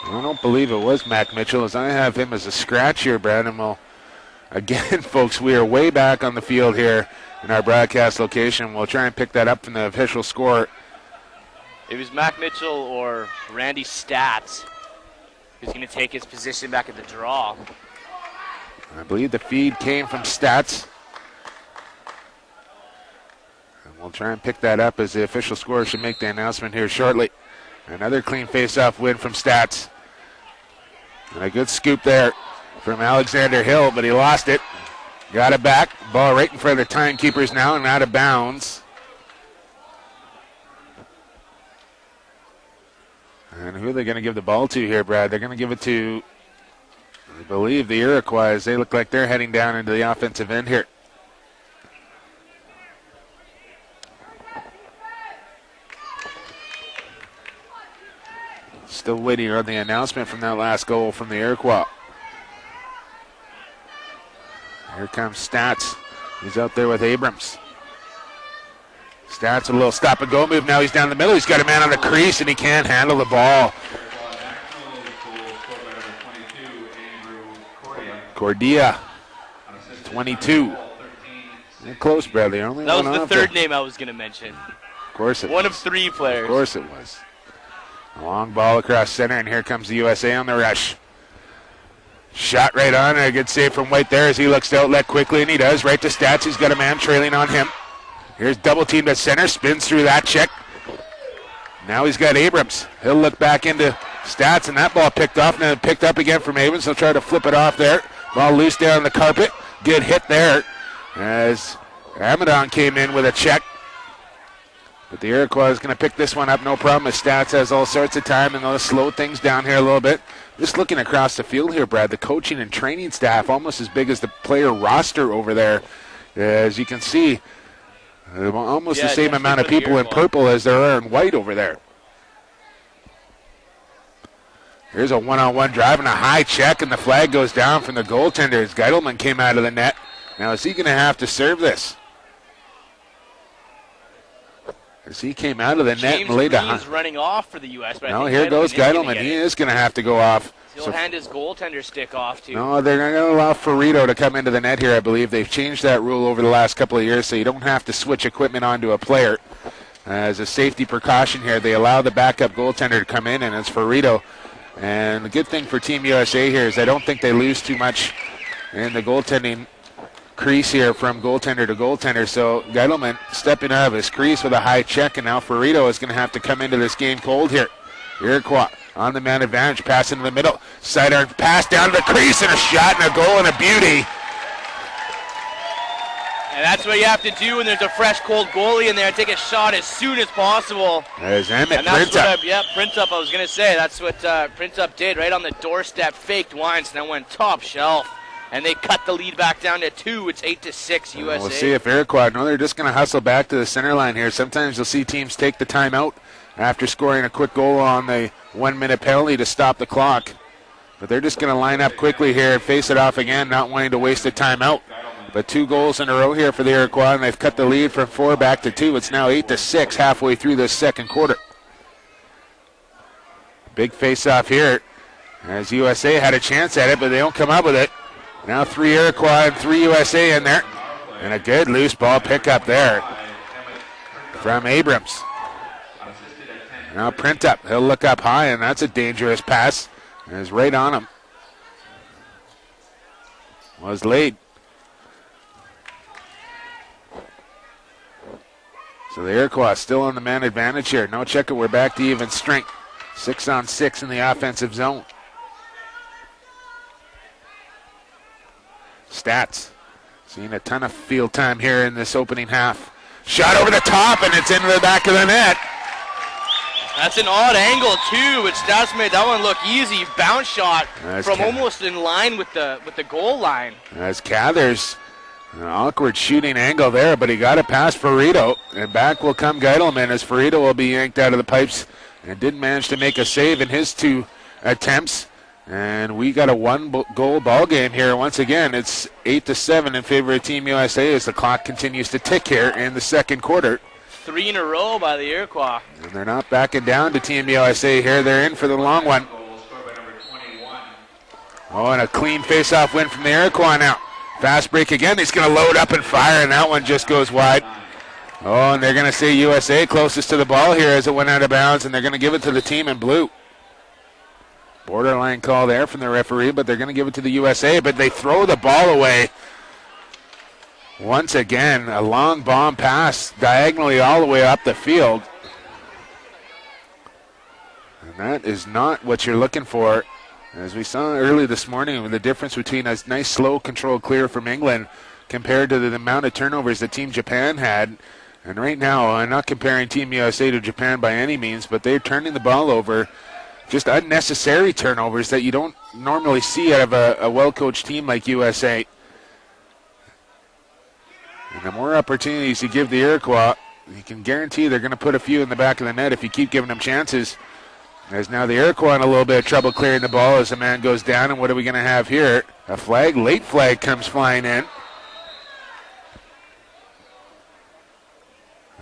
I don't believe it was Mac Mitchell, as I have him as a scratch here, Brad. And well, again, folks, we are way back on the field here in our broadcast location. We'll try and pick that up from the official score.
It was Mac Mitchell or Randy Stats who's going to take his position back at the draw.
I believe the feed came from Stats. And we'll try and pick that up as the official score should make the announcement here shortly. Another clean face-off win from Stats. And a good scoop there from Alexander Hill, but he lost it. Got it back. Ball right in front of the timekeepers now and out of bounds. And who are they going to give the ball to here, Brad? They're going to give it to, I believe, the Iroquois. They look like they're heading down into the offensive end here. Still waiting on the announcement from that last goal from the Iroquois. Here comes Stats. He's out there with Abrams. Stats a little stop and go move. Now he's down the middle. He's got a man on the crease and he can't handle the ball. Cordia, 22. They're close, Bradley. Only
that was
one
the
off
third
there.
name I was going to mention.
Of course it
One
was.
of 3 players.
Of course it was. A long ball across center, and here comes the USA on the rush. Shot right on, and a good save from White there as he looks to outlet quickly, and he does. Right to Stats. He's got a man trailing on him. Here's double teamed at center, spins through that check. Now he's got Abrams. He'll look back into Stats, and that ball picked off, and then picked up again from Abrams. He'll try to flip it off there. Ball loose down on the carpet. Good hit there as Amadon came in with a check. But the Iroquois is going to pick this one up, no problem. As Stats has all sorts of time, and they'll slow things down here a little bit. Just looking across the field here, Brad, the coaching and training staff almost as big as the player roster over there. As you can see, almost the same amount of people in purple as there are in white over there. Here's a one-on-one drive and a high check, and the flag goes down from the goaltender as Geidelman came out of the net. Now, is he going to have to serve this? As he came out of the net and laid
James running off for the U.S. But
no, here goes Geidelman. He is going to have to go off.
He'll hand his goaltender stick off, too.
No, they're going to allow Ferrito to come into the net here, I believe. They've changed that rule over the last couple of years, so you don't have to switch equipment onto a player. As a safety precaution here, they allow the backup goaltender to come in, and it's Ferrito. And the good thing for Team USA here is I don't think they lose too much in the goaltending crease here from goaltender to goaltender. So Geidelman stepping out of his crease with a high check, and now Ferrito is going to have to come into this game cold here. Iroquois on the man advantage, pass into the middle, sidearm pass down to the crease, and a shot and a goal and a beauty.
And that's what you have to do when there's a fresh, cold goalie in there. Take a shot as soon as possible.
There's Emmett
And that's
Printup.
Printup, I was going to say. That's what Printup did right on the doorstep. Faked once and then went top shelf. And they cut the lead back down to 2. It's 8-6 USA.
We'll see if Iroquois, no, they're just going to hustle back to the center line here. Sometimes you'll see teams take the timeout after scoring a quick goal on the 1-minute penalty to stop the clock. But they're just going to line up quickly here and face it off again, not wanting to waste a timeout. But 2 goals in a row here for the Iroquois, and they've cut the lead from 4 back to 2. It's now 8-6 halfway through this second quarter. Big face-off here as USA had a chance at it, but they don't come up with it. Now 3 Iroquois and 3 USA in there. And a good loose ball pickup there from Abrams. Now Printup, he'll look up high, and that's a dangerous pass. And it's right on him. Was late. So the Iroquois still on the man advantage here. No check it, we're back to even strength. 6-on-6 in the offensive zone. Stats. Seeing a ton of field time here in this opening half. Shot over the top, and it's into the back of the net.
That's an odd angle too, which Stats made that one look easy. Bounce shot from almost in line with the goal line.
As Cathers, an awkward shooting angle there, but he got it past Ferrito. And back will come Geidelman as Ferrito will be yanked out of the pipes. And didn't manage to make a save in his 2 attempts. And we got a 1-goal ball game here. Once again, it's 8-7 in favor of Team USA as the clock continues to tick here in the second quarter.
3 in a row by the Iroquois.
And they're not backing down to Team USA here. They're in for the long one. Oh, and a clean face-off win from the Iroquois now. Fast break again. He's going to load up and fire, and that one just goes wide. Oh, and they're going to say USA closest to the ball here as it went out of bounds, and they're going to give it to the team in blue. Borderline call there from the referee, but they're going to give it to the USA, but they throw the ball away. Once again, a long bomb pass diagonally all the way up the field. And that is not what you're looking for. As we saw early this morning, with the difference between a nice slow control clear from England compared to the amount of turnovers that Team Japan had. And right now, I'm not comparing Team USA to Japan by any means, but they're turning the ball over. Just unnecessary turnovers that you don't normally see out of a well-coached team like USA. And the more opportunities you give the Iroquois, you can guarantee they're going to put a few in the back of the net if you keep giving them chances. As now the Iroquois in a little bit of trouble clearing the ball as the man goes down. And what are we going to have here? A flag, late flag comes flying in.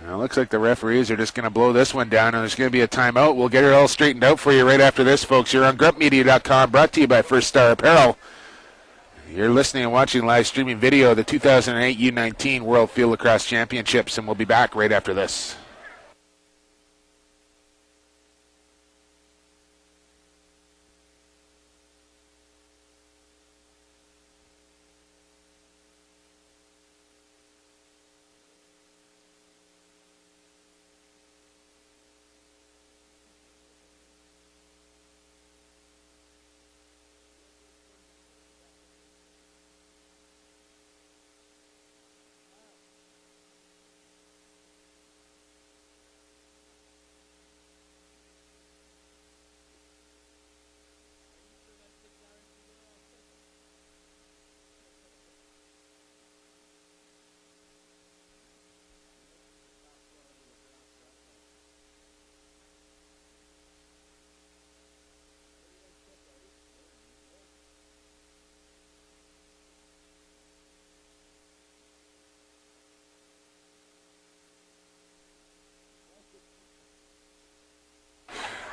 Now it looks like the referees are just going to blow this one down, and there's going to be a timeout. We'll get it all straightened out for you right after this, folks. You're on gruntmedia.com, brought to you by First Star Apparel. You're listening and watching live streaming video of the 2008 U19 World Field Lacrosse Championships, and we'll be back right after this.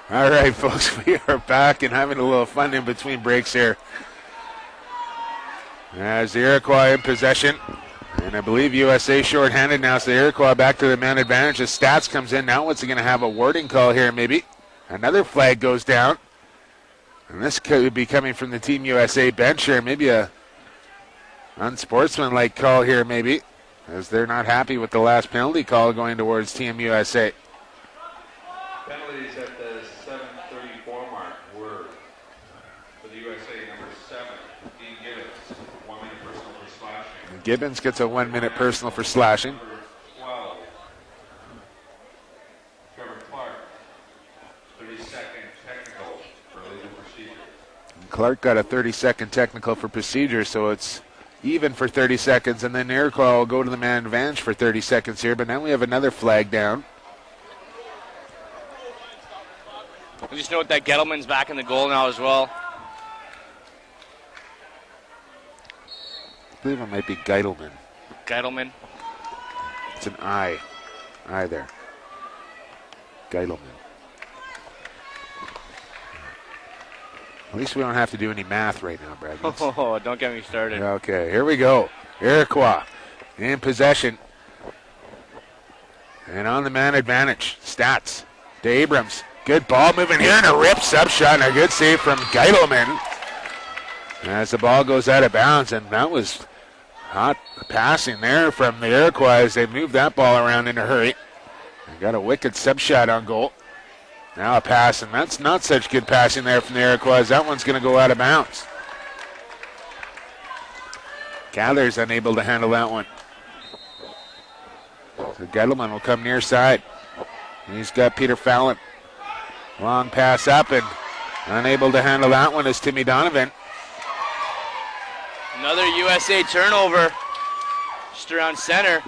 All right, folks, we are back and having a little fun in between breaks here. As the Iroquois in possession, and I believe USA shorthanded now, so the Iroquois back to the man advantage. The Stats comes in now. What's he going to have a warding call here, maybe? Another flag goes down. And this could be coming from the Team USA bench here. Maybe a unsportsmanlike call here, maybe, as they're not happy with the last penalty call going towards Team USA.
Penalties at the 7:34 mark were for the USA number 7, Dean Gibbons, 1 minute personal for slashing.
Gibbons gets a 1 minute personal for slashing.
Number 12, Trevor Clark, 30-second technical for illegal procedure.
Clark got a 30-second technical for procedure, so it's even for 30 seconds, and then Iroquois will go to the man advantage for 30 seconds here, but now we have another flag down.
Just note that Gettleman's back in the goal now as well.
I believe it might be Geitelman.
Gettleman.
It's an I. I there. Geitelman. At least we don't have to do any math right now, Brad.
Oh, don't get me started.
Okay, here we go. Iroquois in possession. And on the man advantage. Stats to Abrams. Good ball moving here and a rip sub shot and a good save from Geitelman. As the ball goes out of bounds, and that was hot passing there from the Iroquois as they moved that ball around in a hurry. They got a wicked sub shot on goal. Now a pass, and that's not such good passing there from the Iroquois. That one's going to go out of bounds. Gather's unable to handle that one. So Gettleman will come near side. He's got Peter Fallon. Long pass up, and unable to handle that one is Timmy Donovan.
Another USA turnover. Just around center.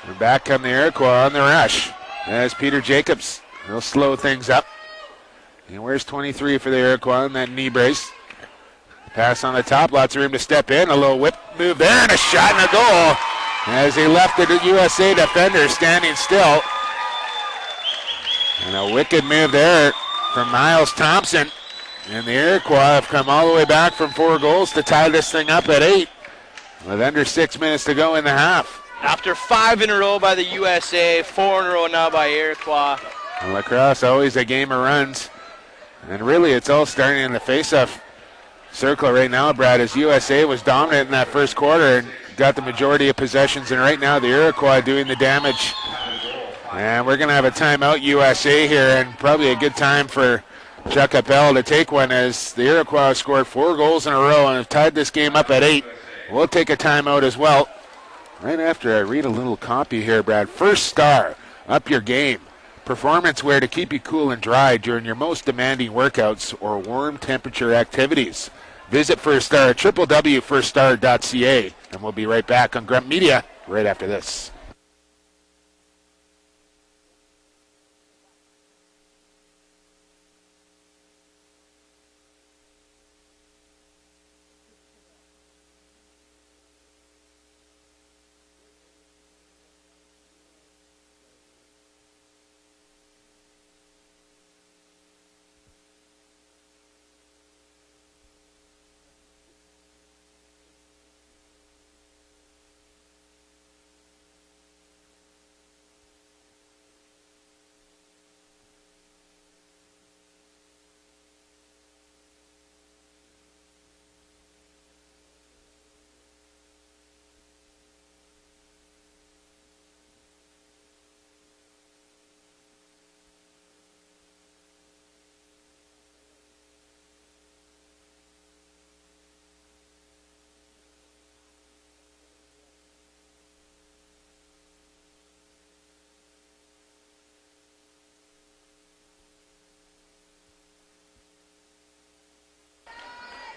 And back come the Iroquois on the rush. As Peter Jacobs. He'll slow things up. And where's 23 for the Iroquois in that knee brace? Pass on the top, lots of room to step in. A little whip move there, and a shot and a goal. As he left the USA defender standing still. And a wicked move there from Miles Thompson. And the Iroquois have come all the way back from 4 goals to tie this thing up at 8. With under 6 minutes to go in the half.
After 5 in a row by the USA, 4 in a row now by Iroquois.
Lacrosse always a game of runs. And really it's all starting in the face-off circle right now, Brad, as USA was dominant in that first quarter and got the majority of possessions. And right now the Iroquois doing the damage. And we're going to have a timeout USA here, and probably a good time for Chuck Appel to take one as the Iroquois scored 4 goals in a row and have tied this game up at 8. We'll take a timeout as well. Right after I read a little copy here, Brad. First Star, up your game. Performance wear to keep you cool and dry during your most demanding workouts or warm temperature activities. Visit First Star at www.firststar.ca, and we'll be right back on Grunt Media right after this.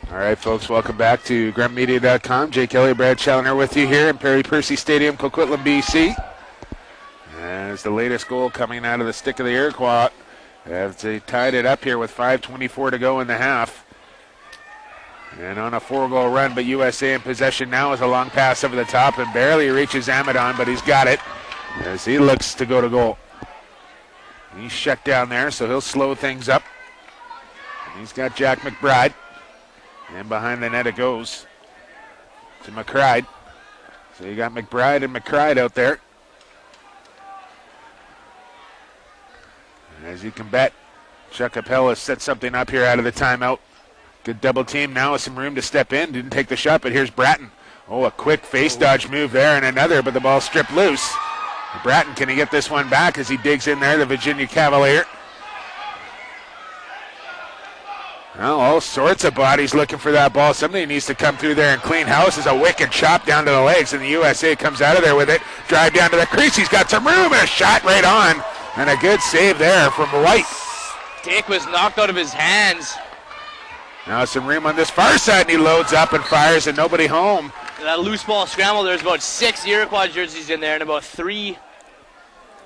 All right, folks, welcome back to gruntmedia.com. Jake Elliott, Brad Challoner with you here in Perry Percy Stadium, Coquitlam, BC. As the latest goal coming out of the stick of the Iroquois, as they tied it up here with 5:24 to go in the half. And on a 4-goal run, but USA in possession now is a long pass over the top and barely reaches Amadon, but he's got it as he looks to go to goal. He's shut down there, so he'll slow things up. And he's got Jack McBride. And behind the net it goes to McBride. So you got McBride and McBride out there. And as you can bet, Chuck Appel has set something up here out of the timeout. Good double team now with some room to step in. Didn't take the shot, but here's Bratton. Oh, a quick face dodge move there and another, but the ball stripped loose. Bratton, can he get this one back as he digs in there, the Virginia Cavalier? Well, all sorts of bodies looking for that ball. Somebody needs to come through there and clean house. As a wicked chop down to the legs, and the USA comes out of there with it. Drive down to the crease. He's got some room and a shot right on. And a good save there from White.
Stick was knocked out of his hands.
Now some room on this far side, and he loads up and fires, and nobody home.
That loose ball scramble, there's about 6 Iroquois jerseys in there and about 3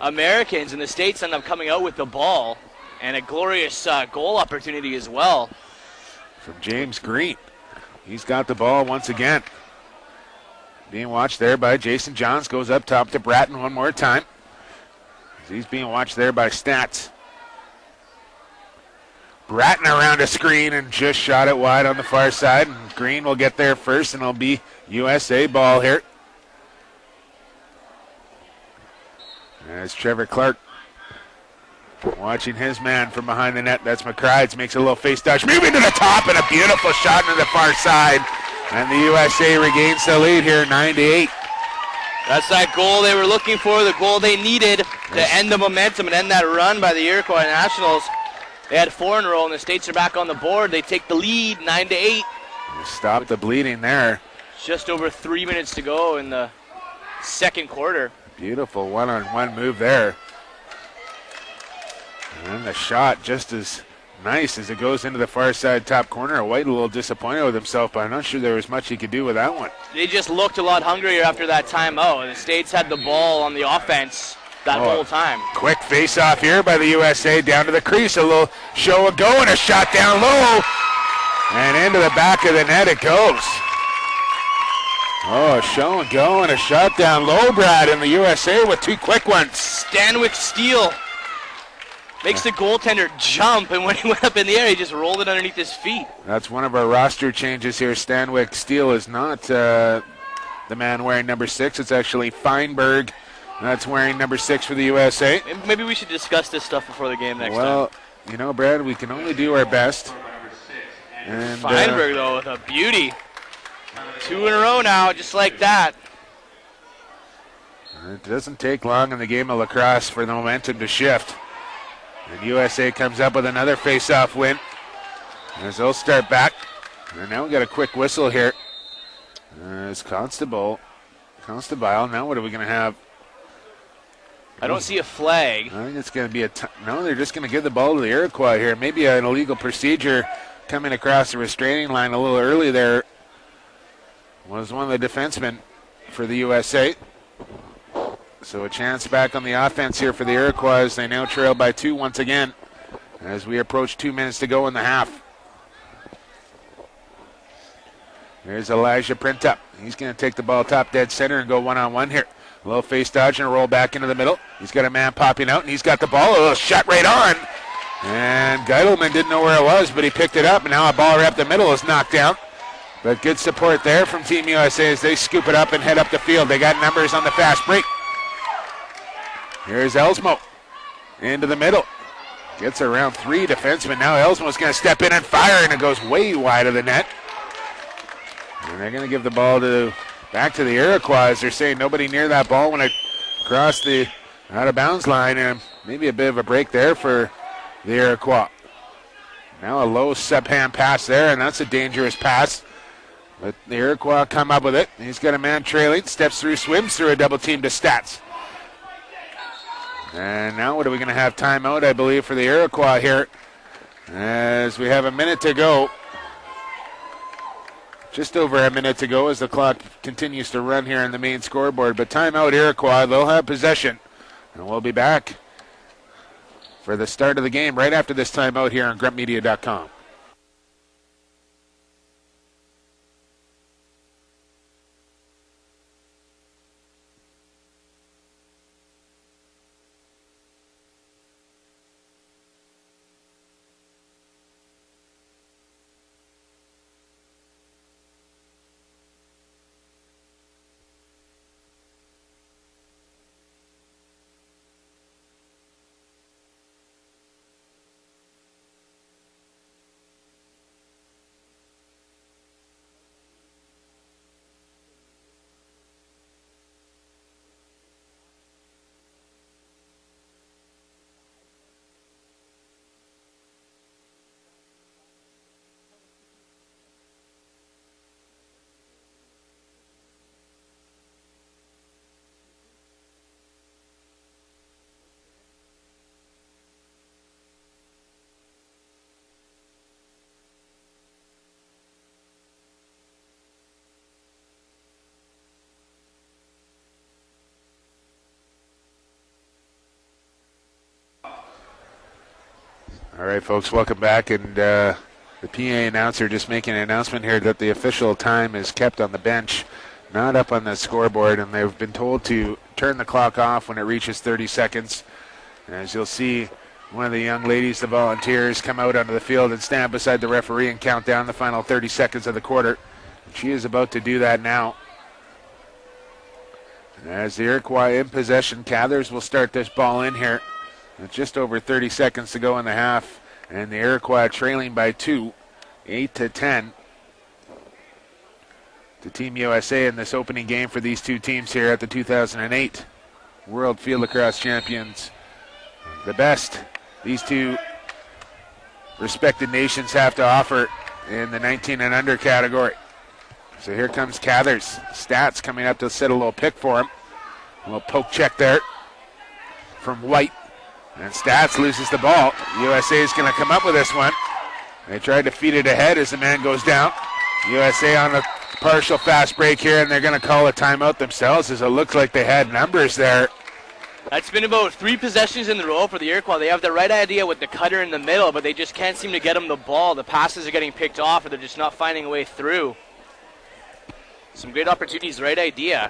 Americans, and the States end up coming out with the ball. And a glorious goal opportunity as well.
From James Green. He's got the ball once again. Being watched there by Jason Johns. Goes up top to Bratton one more time. He's being watched there by Stats. Bratton around a screen and just shot it wide on the far side. And Green will get there first, and it'll be USA ball here. As Trevor Clark watching his man from behind the net. That's McCrides. Makes a little face dodge. Moving to the top, and a beautiful shot into the far side. And the USA regains the lead here, 9-8.
That's that goal they were looking for, the goal they needed to end the momentum and end that run by the Iroquois Nationals. They had 4 in a row, and the States are back on the board. They take the lead, 9-8.
Stop the bleeding there.
Just over 3 minutes to go in the second quarter.
Beautiful one-on-one move there. And the shot just as nice as it goes into the far side top corner. White a little disappointed with himself, but I'm not sure there was much he could do with that one.
They just looked a lot hungrier after that timeout. The States had the ball on the offense that whole time.
Quick face-off here by the USA down to the crease. A little show and go and a shot down low. And into the back of the net it goes. Oh, show and go and a shot down low, Brad, and the USA with 2 quick ones.
Stanwyck steal. Makes the goaltender jump, and when he went up in the air, he just rolled it underneath his feet.
That's one of our roster changes here. Stanwyck Steele is not the man wearing number 6. It's actually Feinberg. That's wearing number 6 for the USA.
Maybe we should discuss this stuff before the game next time.
Well, you know, Brad, we can only do our best. And
Feinberg, though, with a beauty. 2 in a row now, just like that.
It doesn't take long in the game of lacrosse for the momentum to shift. And USA comes up with another face-off win. As they'll start back. And now we got a quick whistle here. As Constable, now what are we going to have?
I don't see a flag.
I think it's going to be no, they're just going to give the ball to the Iroquois here. Maybe an illegal procedure coming across the restraining line a little early there. Was one of the defensemen for the USA. So a chance back on the offense here for the Iroquois. They now trail by 2 once again as we approach 2 minutes to go in the half. Here's Elijah Printup. He's going to take the ball top dead center and go one-on-one here. A little face dodge and a roll back into the middle. He's got a man popping out, and he's got the ball. A little shot right on. And Geidelman didn't know where it was, but he picked it up, and now a ball right up the middle is knocked down. But good support there from Team USA as they scoop it up and head up the field. They got numbers on the fast break. Here's Elsmo into the middle. Gets around 3 defensemen. Now Elsmo's going to step in and fire, and it goes way wide of the net. And they're going to give the ball back to the Iroquois. They're saying nobody near that ball when it crossed the out-of-bounds line, and maybe a bit of a break there for the Iroquois. Now a low sub-hand pass there, and that's a dangerous pass. But the Iroquois come up with it. He's got a man trailing, steps through, swims through a double team to Stats. And now what are we going to have timeout, I believe, for the Iroquois here as we have a minute to go. Just over a minute to go as the clock continues to run here on the main scoreboard. But timeout Iroquois, they'll have possession. And we'll be back for the start of the game right after this timeout here on gruntmedia.com. All right, folks, welcome back. And the PA announcer just making an announcement here that the official time is kept on the bench, not up on the scoreboard, and they've been told to turn the clock off when it reaches 30 seconds. And as you'll see, one of the young ladies, the volunteers, come out onto the field and stand beside the referee and count down the final 30 seconds of the quarter. She is about to do that now. As the Iroquois in possession, Cathers will start this ball in here. With just over 30 seconds to go in the half, and the Iroquois trailing by 2, 8-10 to Team USA in this opening game for these two teams here at the 2008 World Field Lacrosse Champions. The best these two respected nations have to offer in the 19 and under category. So here comes Cathers. Stats coming up to set a little pick for him. A little poke check there from White. And Stats loses the ball. USA is going to come up with this one. They tried to feed it ahead as the man goes down. USA on a partial fast break here, and they're going to call a timeout themselves as it looks like they had numbers there.
That's been about 3 possessions in a row for the Iroquois. They have the right idea with the cutter in the middle, but they just can't seem to get them the ball. The passes are getting picked off, or they're just not finding a way through. Some great opportunities, right idea,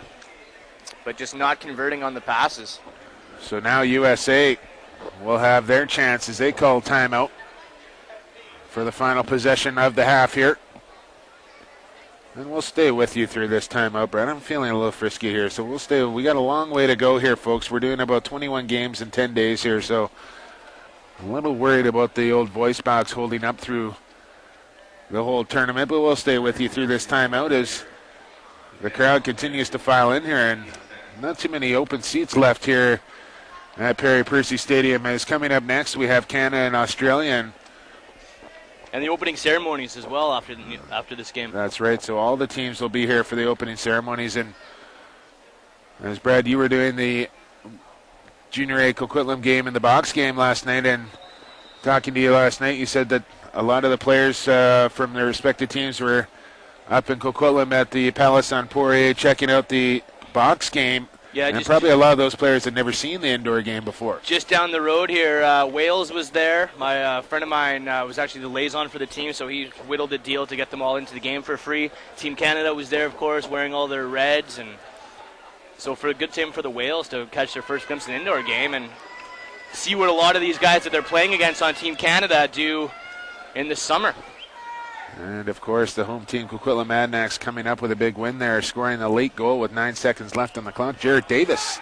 but just not converting on the passes.
So now USA will have their chance as they call timeout for the final possession of the half here. And we'll stay with you through this timeout, Brett. I'm feeling a little frisky here, so we'll stay. We got a long way to go here, folks. We're doing about 21 games in 10 days here, so a little worried about the old voice box holding up through the whole tournament, but we'll stay with you through this timeout as the crowd continues to file in here, and not too many open seats left here at Perry Percy Stadium. As coming up next, we have Canada and Australia.
And the opening ceremonies as well after this game.
That's right. So all the teams will be here for the opening ceremonies. And as Brad, you were doing the Junior A Coquitlam game and the box game last night, and talking to you last night, you said that a lot of the players from their respective teams were up in Coquitlam at the Palace on Poirier checking out the box game.
Yeah,
and probably a lot of those players had never seen the indoor game before.
Just down the road here, Wales was there. My friend of mine was actually the liaison for the team, so he whittled a deal to get them all into the game for free. Team Canada was there, of course, wearing all their reds, and so for a good time for the Wales to catch their first glimpse of an indoor game and see what a lot of these guys that they're playing against on Team Canada do in the summer.
And, of course, the home team, Coquitlam Adnax, coming up with a big win there, scoring a late goal with 9 seconds left on the clock. Jared Davis,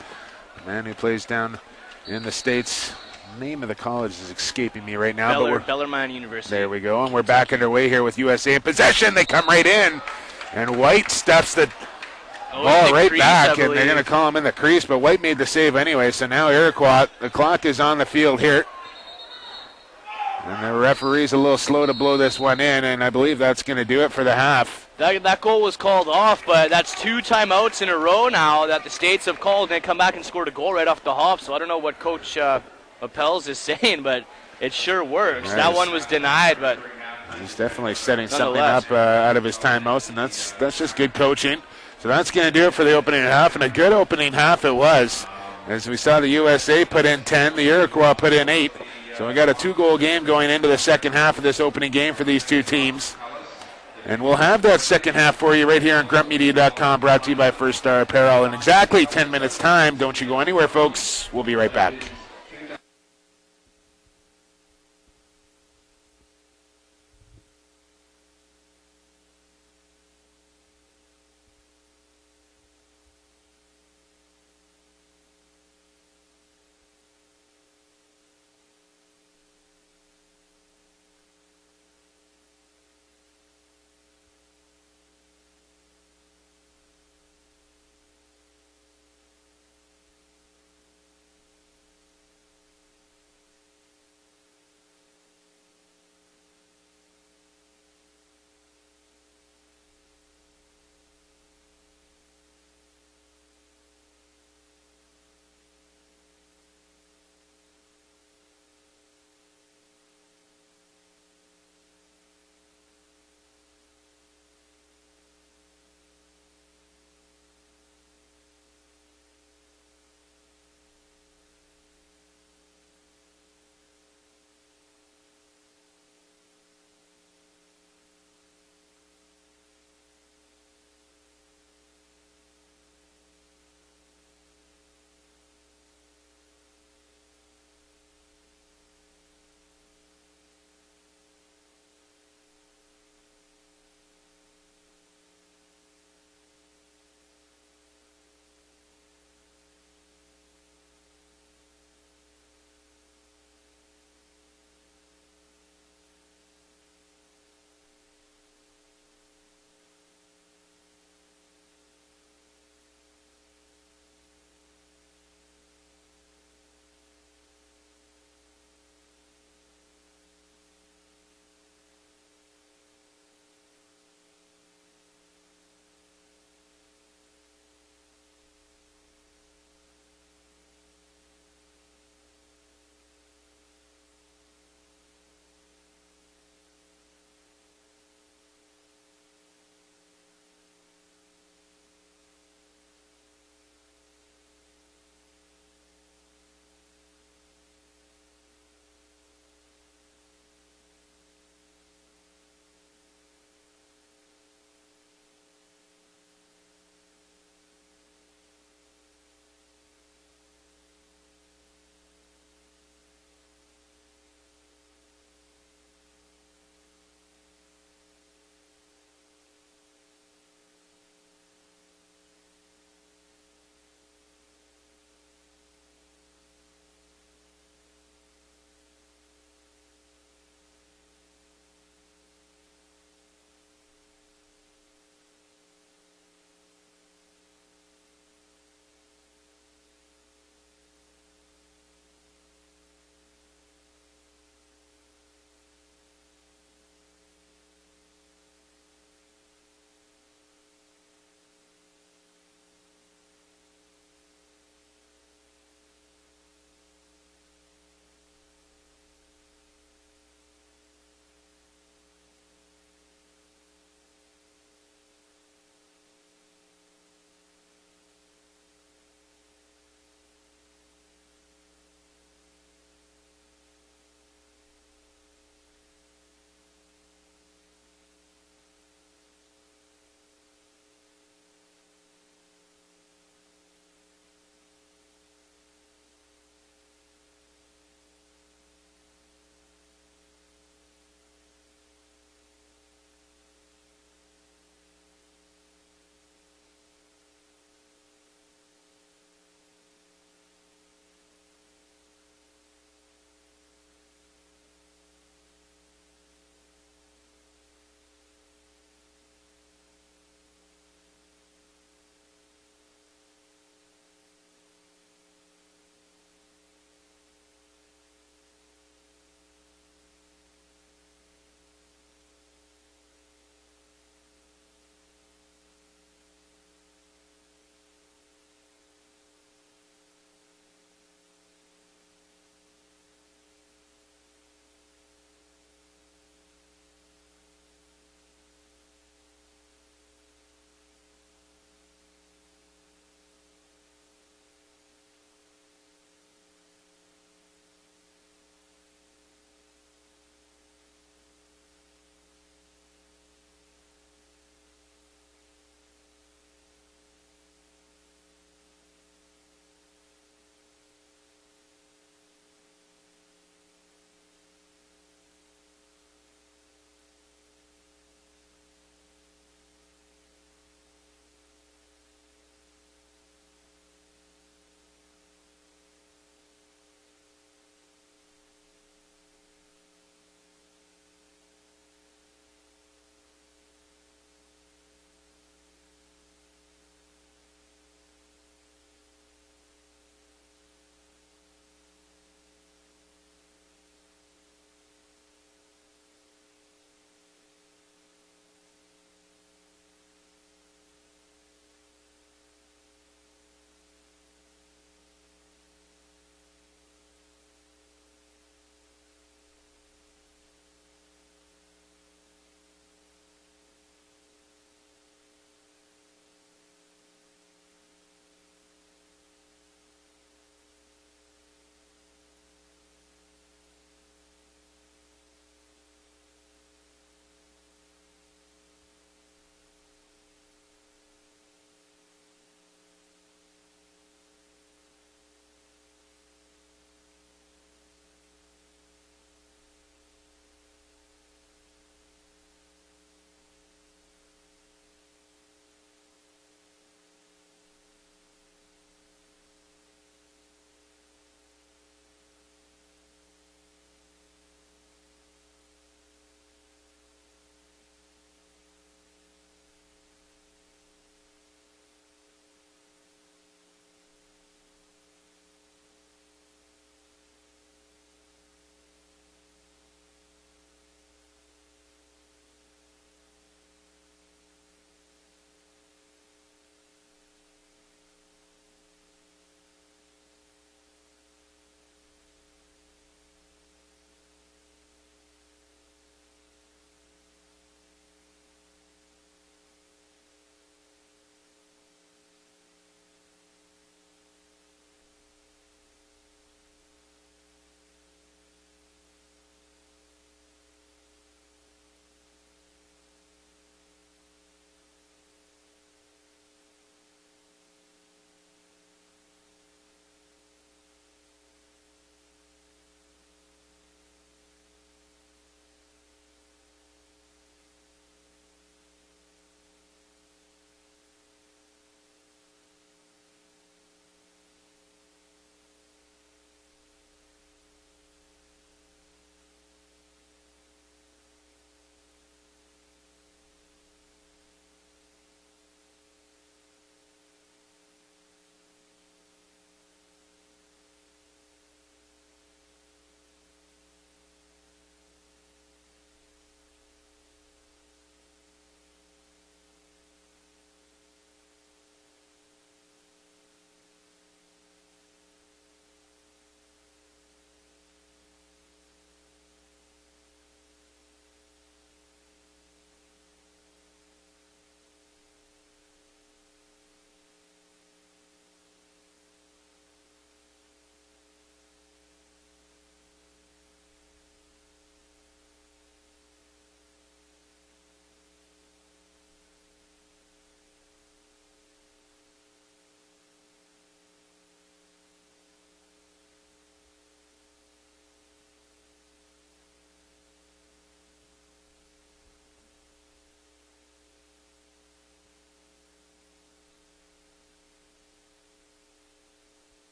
the man who plays down in the States. Name of the college is escaping me right now.
Bellarmine University.
There we go, and we're back underway here with USA in possession. They come right in, and White stuffs the ball right back, and they're going to call him in the crease, but White made the save anyway, so now Iroquois, the clock is on the field here. And the referee's a little slow to blow this one in, and I believe that's going to do it for the half.
That goal was called off, but that's 2 timeouts in a row now that the States have called, and they come back and scored a goal right off the hop. So I don't know what Coach Appels is saying, but it sure works. That one was denied, but
he's definitely setting something up out of his timeouts, and that's just good coaching. So that's going to do it for the opening half, and a good opening half it was. As we saw the USA put in 10, the Iroquois put in 8. So we got a 2-goal game going into the second half of this opening game for these two teams. And we'll have that second half for you right here on gruntmedia.com, brought to you by First Star Apparel in exactly 10 minutes' time. Don't you go anywhere, folks. We'll be right back.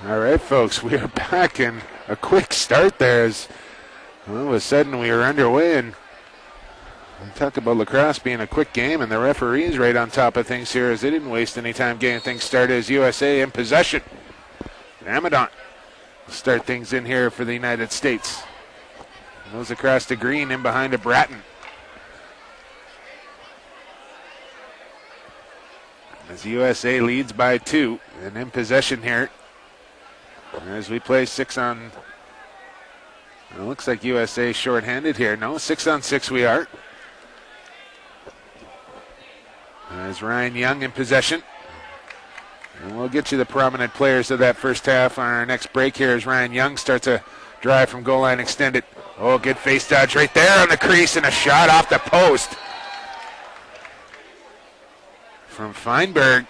All right, folks, we are back, and a quick start there as all of a sudden we are underway, and talk about lacrosse being a quick game, and the referees right on top of things here as they didn't waste any time getting things started as USA in possession. Amadon will start things in here for the United States. Goes across to Green, in behind to Bratton. As USA leads by 2 and in possession here. As we play 6 on, it looks like USA shorthanded here. No, 6 on 6 we are. As Ryan Young in possession. And we'll get you the prominent players of that first half on our next break here as Ryan Young starts a drive from goal line extended. Oh, good face dodge right there on the crease and a shot off the post from Feinberg.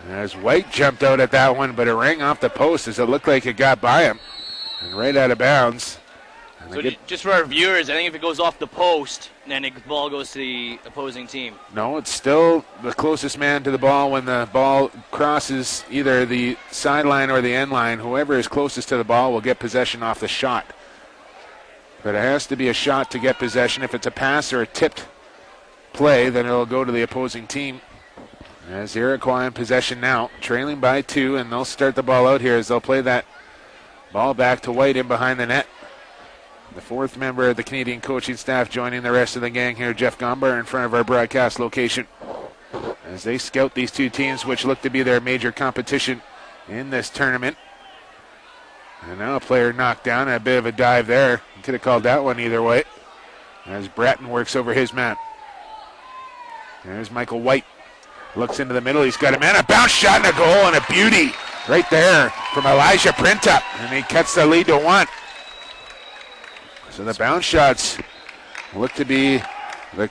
As White jumped out at that one, but it rang off the post as it looked like it got by him. And right out of bounds. And
So just for our viewers, I think if it goes off the post, then the ball goes to the opposing team.
No, it's still the closest man to the ball when the ball crosses either the sideline or the end line. Whoever is closest to the ball will get possession off the shot. But it has to be a shot to get possession. If it's a pass or a tipped play, then it'll go to the opposing team. As Iroquois in possession now, trailing by 2, and they'll start the ball out here as they'll play that ball back to White in behind the net. The 4th member of the Canadian coaching staff joining the rest of the gang here, Jeff Gomber, in front of our broadcast location. As they scout these two teams, which look to be their major competition in this tournament. And now a player knocked down, a bit of a dive there. Could have called that one either way. As Bratton works over his man. There's Michael White. Looks into the middle. He's got a man, a bounce shot and a goal and a beauty right there from Elijah Printup. And he cuts the lead to 1. So the bounce shots look to be the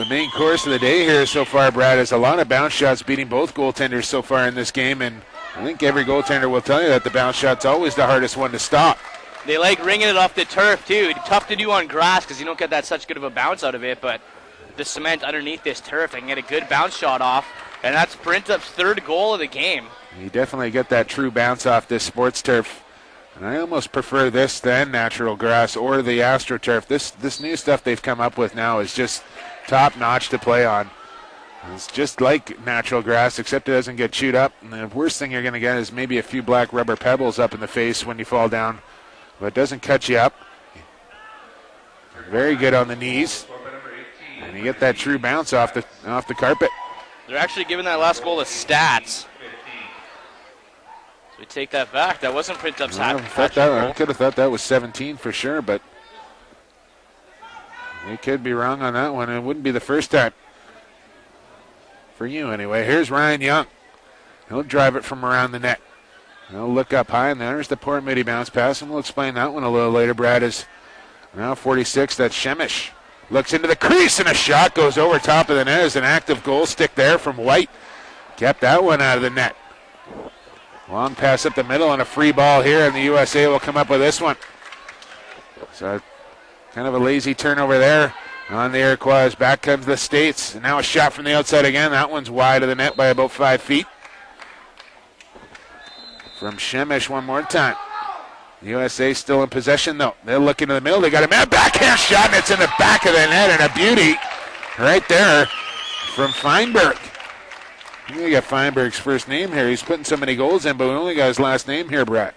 main course of the day here so far, Brad. Is a lot of bounce shots beating both goaltenders so far in this game. And I think every goaltender will tell you that the bounce shot's always the hardest one to stop.
They like ringing it off the turf, too. Tough to do on grass because you don't get that such good of a bounce out of it. But the cement underneath this turf, they can get a good bounce shot off. And that's Printup's 3rd goal of the game.
You definitely get that true bounce off this sports turf. And I almost prefer this than natural grass or the AstroTurf. This new stuff they've come up with now is just top-notch to play on. It's just like natural grass, except it doesn't get chewed up. And the worst thing you're going to get is maybe a few black rubber pebbles up in the face when you fall down. But it doesn't cut you up. Very good on the knees. And you get that true bounce off the carpet.
They're actually giving that last goal the stats. So we take that back. That wasn't Printup's hat.
I could have thought that was 17 for sure, but we could be wrong on that one. It wouldn't be the first time. For you, anyway. Here's Ryan Young. He'll drive it from around the net. He'll look up high, and there's the poor midi bounce pass, and we'll explain that one a little later. Brad is now 46. That's Shemish. Looks into the crease, and a shot goes over top of the net. There's an active goal stick there from White. Kept that one out of the net. Long pass up the middle and a free ball here, and the USA will come up with this one. So kind of a lazy turnover there on the Iroquois. Back comes the States. And now a shot from the outside again. That one's wide of the net by about 5 feet. From Shemish one more time. The USA still in possession, though. They'll look into the middle. They got a man backhand shot, and it's in the back of the net, and a beauty right there from Feinberg. We got Feinberg's first name here. He's putting so many goals in, but we only got his last name here, Brett.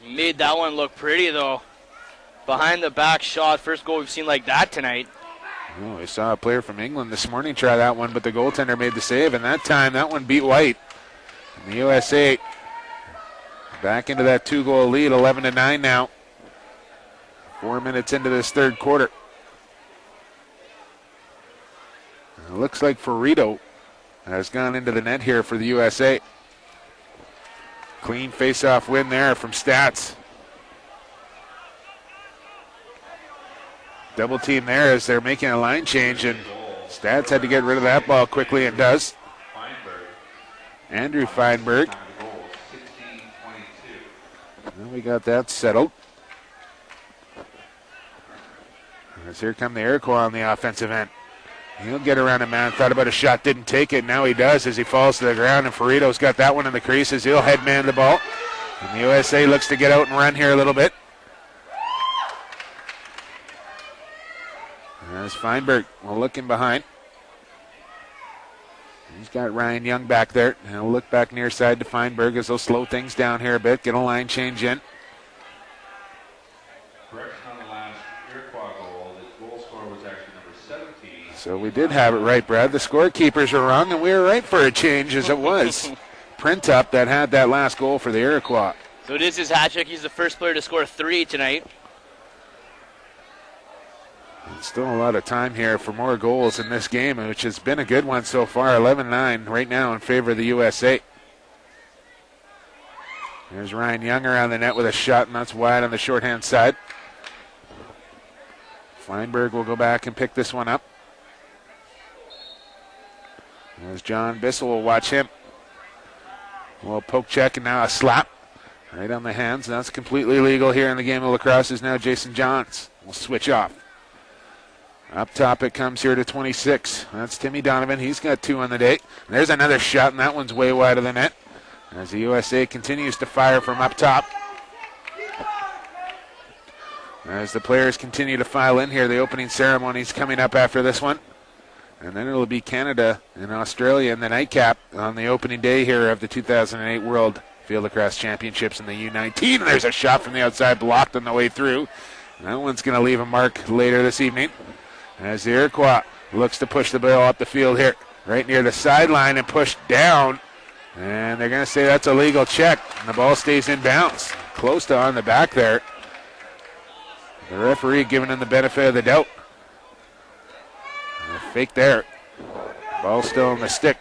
Made that one look pretty, though. Behind the back shot. First goal we've seen like that tonight.
Oh, we saw a player from England this morning try that one, but the goaltender made the save, and that time that one beat White. And the USA back into that 2-goal lead, 11-9 now. 4 minutes into this third quarter. It looks like Ferrito has gone into the net here for the USA. Clean face-off win there from Stats. Double team there as they're making a line change, and Stats had to get rid of that ball quickly and does. Andrew Feinberg. And we got that settled. As here come the Iroquois on the offensive end. He'll get around a man. Thought about a shot, didn't take it. Now he does as he falls to the ground, and Ferrito's got that one in the creases. He'll head man the ball. And the USA looks to get out and run here a little bit. There's Feinberg. Well, looking behind. He's got Ryan Young back there. And he'll look back near side to Feinberg as they'll slow things down here a bit. Get a line change in.
Correction on the last Iroquois goal. The goal scorer was actually number 17.
So we did have it right, Brad. The scorekeepers are wrong, and we were right for a change as it was. Print up that had that last goal for the Iroquois.
So it is his hat trick. He's the first player to score 3 tonight.
Still a lot of time here for more goals in this game, which has been a good one so far. 11-9 right now in favor of the USA. There's Ryan Young around the net with a shot, and that's wide on the shorthand side. Feinberg will go back and pick this one up. There's John Bissell. Will watch him. A little poke check and now a slap. Right on the hands. That's completely legal here in the game of lacrosse. Is now Jason Johns. We'll switch off. Up top it comes here to 26. That's Timmy Donovan. He's got 2 on the day. And there's another shot, and that one's way wide of the net. As the USA continues to fire from up top. As the players continue to file in here, the opening ceremony's coming up after this one. And then it'll be Canada and Australia in the nightcap on the opening day here of the 2008 World Field Lacrosse Championships in the U19. There's a shot from the outside, blocked on the way through. And that one's going to leave a mark later this evening. As the Iroquois looks to push the ball up the field here, right near the sideline and push down. And they're going to say that's a legal check. And the ball stays in bounds. Close to on the back there. The referee giving him the benefit of the doubt. And a fake there. Ball still on the stick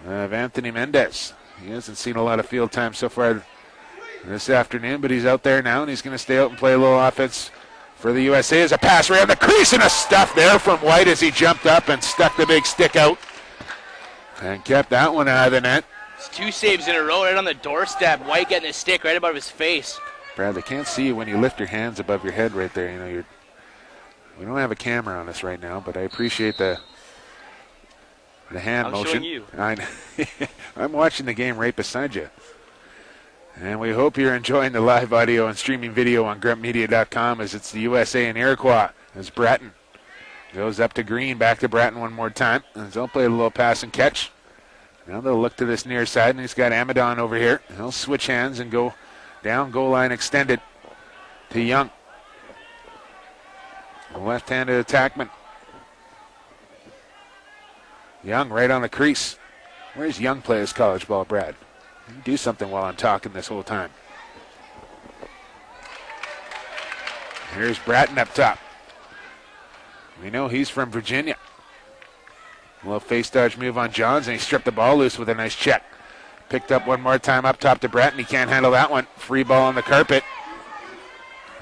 of Anthony Mendez. He hasn't seen a lot of field time so far this afternoon, but he's out there now, and he's going to stay out and play a little offense for the USA. As a pass around the crease and a stuff there from White as he jumped up and stuck the big stick out and kept that one out of the net.
It's 2 saves in a row right on the doorstep. White getting his stick right above his face.
Brad, they can't see you when you lift your hands above your head right there. You know, we don't have a camera on us right now, but I appreciate the hand motion.
Showing you.
I'm watching the game right beside you. And we hope you're enjoying the live audio and streaming video on gruntmedia.com as it's the USA and Iroquois as Bratton goes up to Green, back to Bratton one more time. As they'll play a little pass and catch. Now they'll look to this near side, and he's got Amadon over here. He'll switch hands and go down, goal line extended to Young. The left-handed attackman. Young right on the crease. Where's Young play his college ball, Brad? Do something while I'm talking this whole time. Here's Bratton up top. We know he's from Virginia. A little face dodge move on Johns, and he stripped the ball loose with a nice check. Picked up one more time up top to Bratton. He can't handle that one. Free ball on the carpet.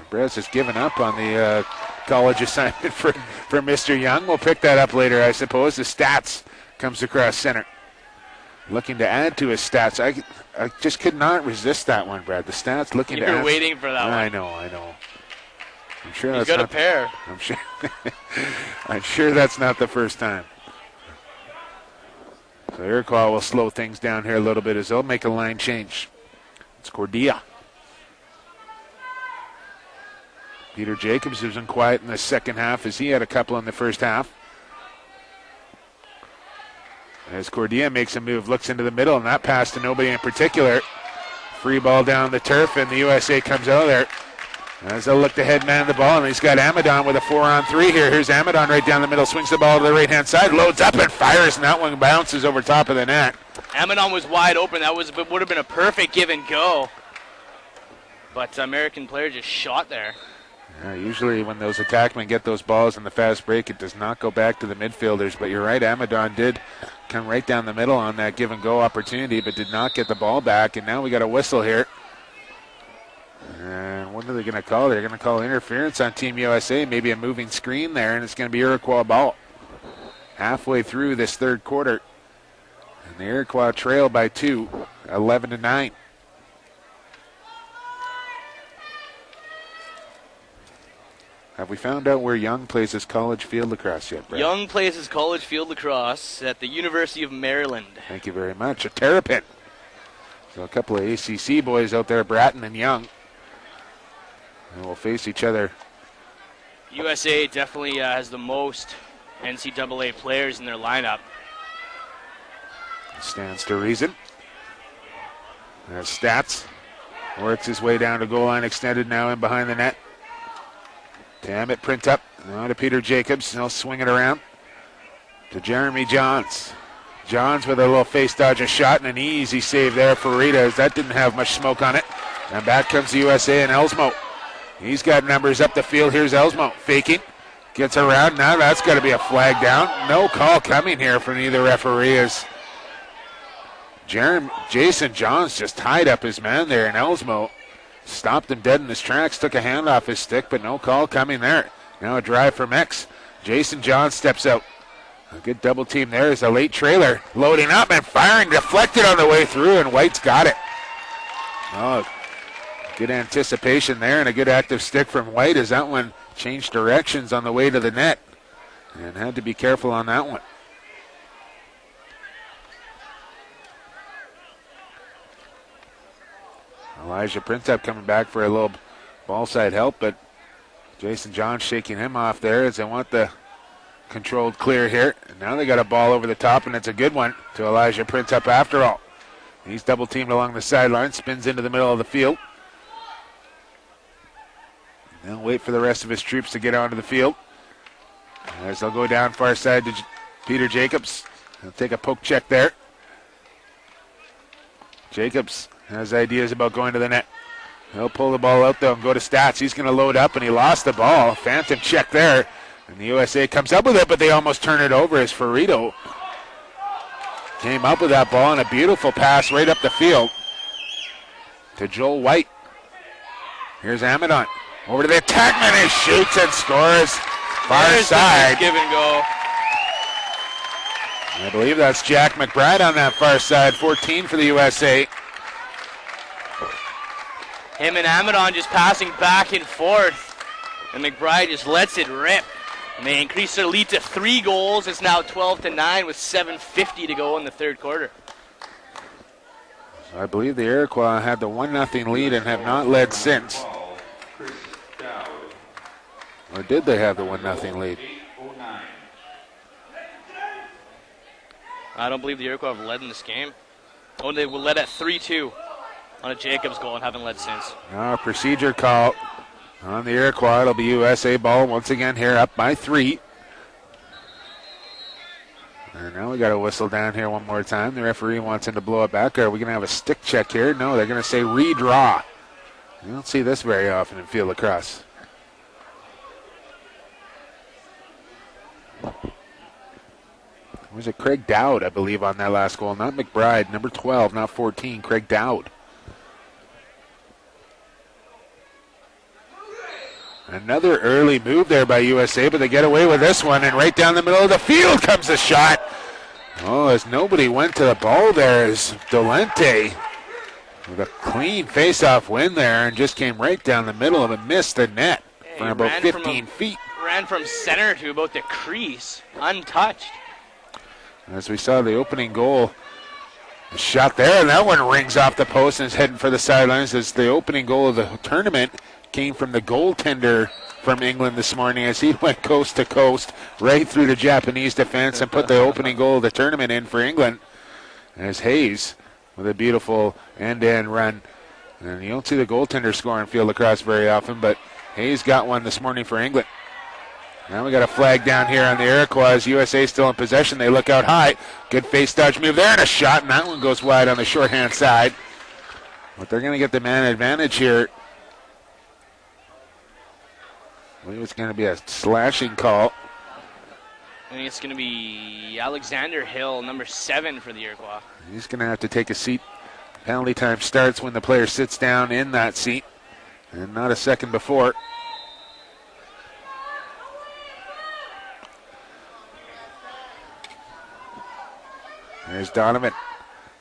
Brad's just given up on the college assignment for Mr. Young. We'll pick that up later, I suppose. The stats comes across center. Looking to add to his stats. I just could not resist that one, Brad. The stats looking to add.
You're waiting for that one.
I know. I'm sure
He's
that's
got a pair.
I'm sure that's not the first time. So Iroquois will slow things down here a little bit as they'll make a line change. It's Cordia. Peter Jacobs has been quiet in the second half as he had a couple in the first half. As Cordia makes a move, looks into the middle, and that pass to nobody in particular. Free ball down the turf, and the USA comes out of there. As they'll look to head man the ball, and he's got Amadon with a 4-on-3 here. Here's Amadon right down the middle, swings the ball to the right-hand side, loads up and fires, and that one bounces over top of the net.
Amadon was wide open. That would have been a perfect give and go. But American player just shot there.
Usually when those attackmen get those balls in the fast break, it does not go back to the midfielders. But you're right, Amadon did come right down the middle on that give and go opportunity, but did not get the ball back. And now we got a whistle here. And what are they going to call? They're going to call interference on Team USA, maybe a moving screen there, and it's going to be Iroquois ball. Halfway through this third quarter. And the Iroquois trail by 2, 11-9. Have we found out where Young plays his college field lacrosse yet, Brad?
Young plays his college field lacrosse at the University of Maryland.
Thank you very much. A Terrapin. So a couple of ACC boys out there, Bratton and Young. And we'll face each other.
USA definitely has the most NCAA players in their lineup.
Stands to reason. There's Stats. Works his way down to goal line, extended now in behind the net. To Emmett, print up. Now to Peter Jacobs. He'll swing it around to Jeremy Johns. Johns with a little face dodge, a shot, and an easy save there for Ritas. That didn't have much smoke on it. And back comes the USA and Elsmo. He's got numbers up the field. Here's Elsmo faking. Gets around. Now that's got to be a flag down. No call coming here from either referee as Jason Johns just tied up his man there, and Elsmo stopped him dead in his tracks, took a hand off his stick, but no call coming there. Now a drive from X. Jason Johns steps out. A good double team there is a late trailer. Loading up and firing, deflected on the way through, and White's got it. Oh, good anticipation there and a good active stick from White as that one changed directions on the way to the net. And had to be careful on that one. Elijah Printup coming back for a little ball side help, but Jason Johns shaking him off there as they want the controlled clear here. And now they got a ball over the top, and it's a good one to Elijah Printup after all. He's double teamed along the sideline, spins into the middle of the field. They'll wait for the rest of his troops to get onto the field. As they'll go down far side to Peter Jacobs. He'll take a poke check there. Jacobs has ideas about going to the net. He'll pull the ball out though and go to Stats. He's going to load up, and he lost the ball. Phantom check there. And the USA comes up with it, but they almost turn it over as Ferrito came up with that ball and a beautiful pass right up the field to Joel White. Here's Amadon. Over to the attackman. He shoots and scores. Far
There's
side.
Give and go.
I believe that's Jack McBride on that far side. 14 for the USA.
Him and Amadon just passing back and forth. And McBride just lets it rip. And they increase their lead to 3 goals. It's now 12-9 with 7:50 to go in the third quarter.
So I believe the Iroquois had the 1-0 lead and have not led since. Or did they have the 1-0 lead?
I don't believe the Iroquois have led in this game. Oh, they were led at 3-2 on a Jacobs goal and haven't led since.
Now a procedure call on the Iroquois. It'll be USA ball once again here, up by 3. And now we got a whistle down here one more time. The referee wants him to blow it back. Are we going to have a stick check here? No, they're going to say redraw. You don't see this very often in field lacrosse. Was it Craig Dowd, I believe, on that last goal? Not McBride, number 12, not 14, Craig Dowd. Another early move there by USA, but they get away with this one, and right down the middle of the field comes a shot. Oh, as nobody went to the ball there is Dolente with a clean face-off win there and just came right down the middle of it, missed the net for about 15 feet.
Ran from center to about the crease, untouched.
As we saw the opening goal, a shot there, and that one rings off the post and is heading for the sidelines as the opening goal of the tournament came from the goaltender from England this morning as he went coast to coast right through the Japanese defense and put the opening goal of the tournament in for England. As Hayes with a beautiful end-to-end run. And you don't see the goaltender score in field lacrosse very often, but Hayes got one this morning for England. Now we got a flag down here on the Iroquois. USA still in possession. They look out high. Good face dodge move there and a shot, and that one goes wide on the shorthand side. But they're going to get the man advantage here. I believe it's going to be a slashing call.
I think it's going to be Alexander Hill, number 7 for the Iroquois.
He's going to have to take a seat. Penalty time starts when the player sits down in that seat, and not a second before. There's Donovan.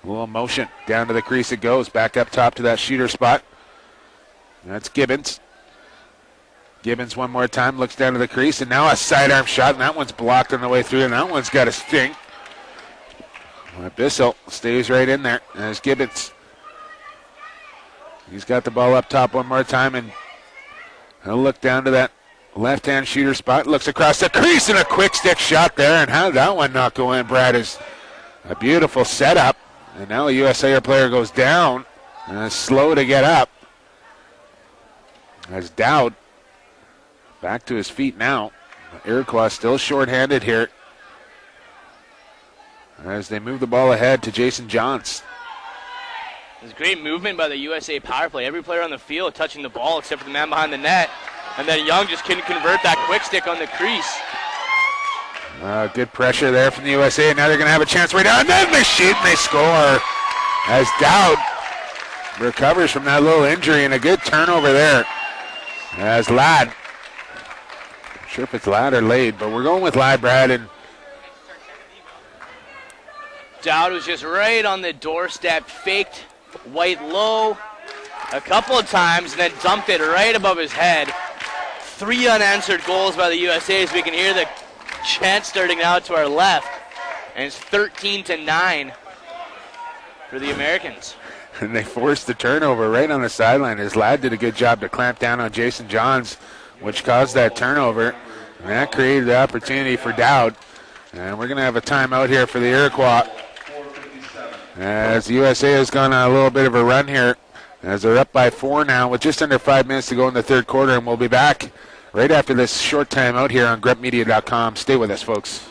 A little motion. Down to the crease it goes. Back up top to that shooter spot. That's Gibbons. Gibbons one more time, looks down to the crease, and now a sidearm shot, and that one's blocked on the way through, and that one's got a stink. Bissell stays right in there as Gibbons. He's got the ball up top one more time, and he'll look down to that left-hand shooter spot, looks across the crease, and a quick stick shot there, and how did that one not go in, Brad? Is a beautiful setup, and now a USA player goes down, and is slow to get up. As Dowd back to his feet now. Iroquois still shorthanded here as they move the ball ahead to Jason Johns.
There's great movement by the USA power play. Every player on the field touching the ball except for the man behind the net. And then Young just couldn't convert that quick stick on the crease.
Good pressure there from the USA. Now they're going to have a chance right now. And then they shoot and they score as Dowd recovers from that little injury, and a good turnover there as Ladd. Not sure if it's Ladd or Lade, but we're going with Ladd, Brad. And
Dowd was just right on the doorstep, faked White low a couple of times, and then dumped it right above his head. 3 unanswered goals by the USA, as we can hear the chant starting out to our left. And it's 13-9 for the Americans.
And they forced the turnover right on the sideline. His Ladd did a good job to clamp down on Jason Johns, which caused that turnover. And that created the opportunity for Dowd. And we're going to have a timeout here for the Iroquois, as the USA has gone on a little bit of a run here, as they're up by 4 now with just under 5 minutes to go in the third quarter. And we'll be back right after this short timeout here on grepmedia.com. Stay with us, folks.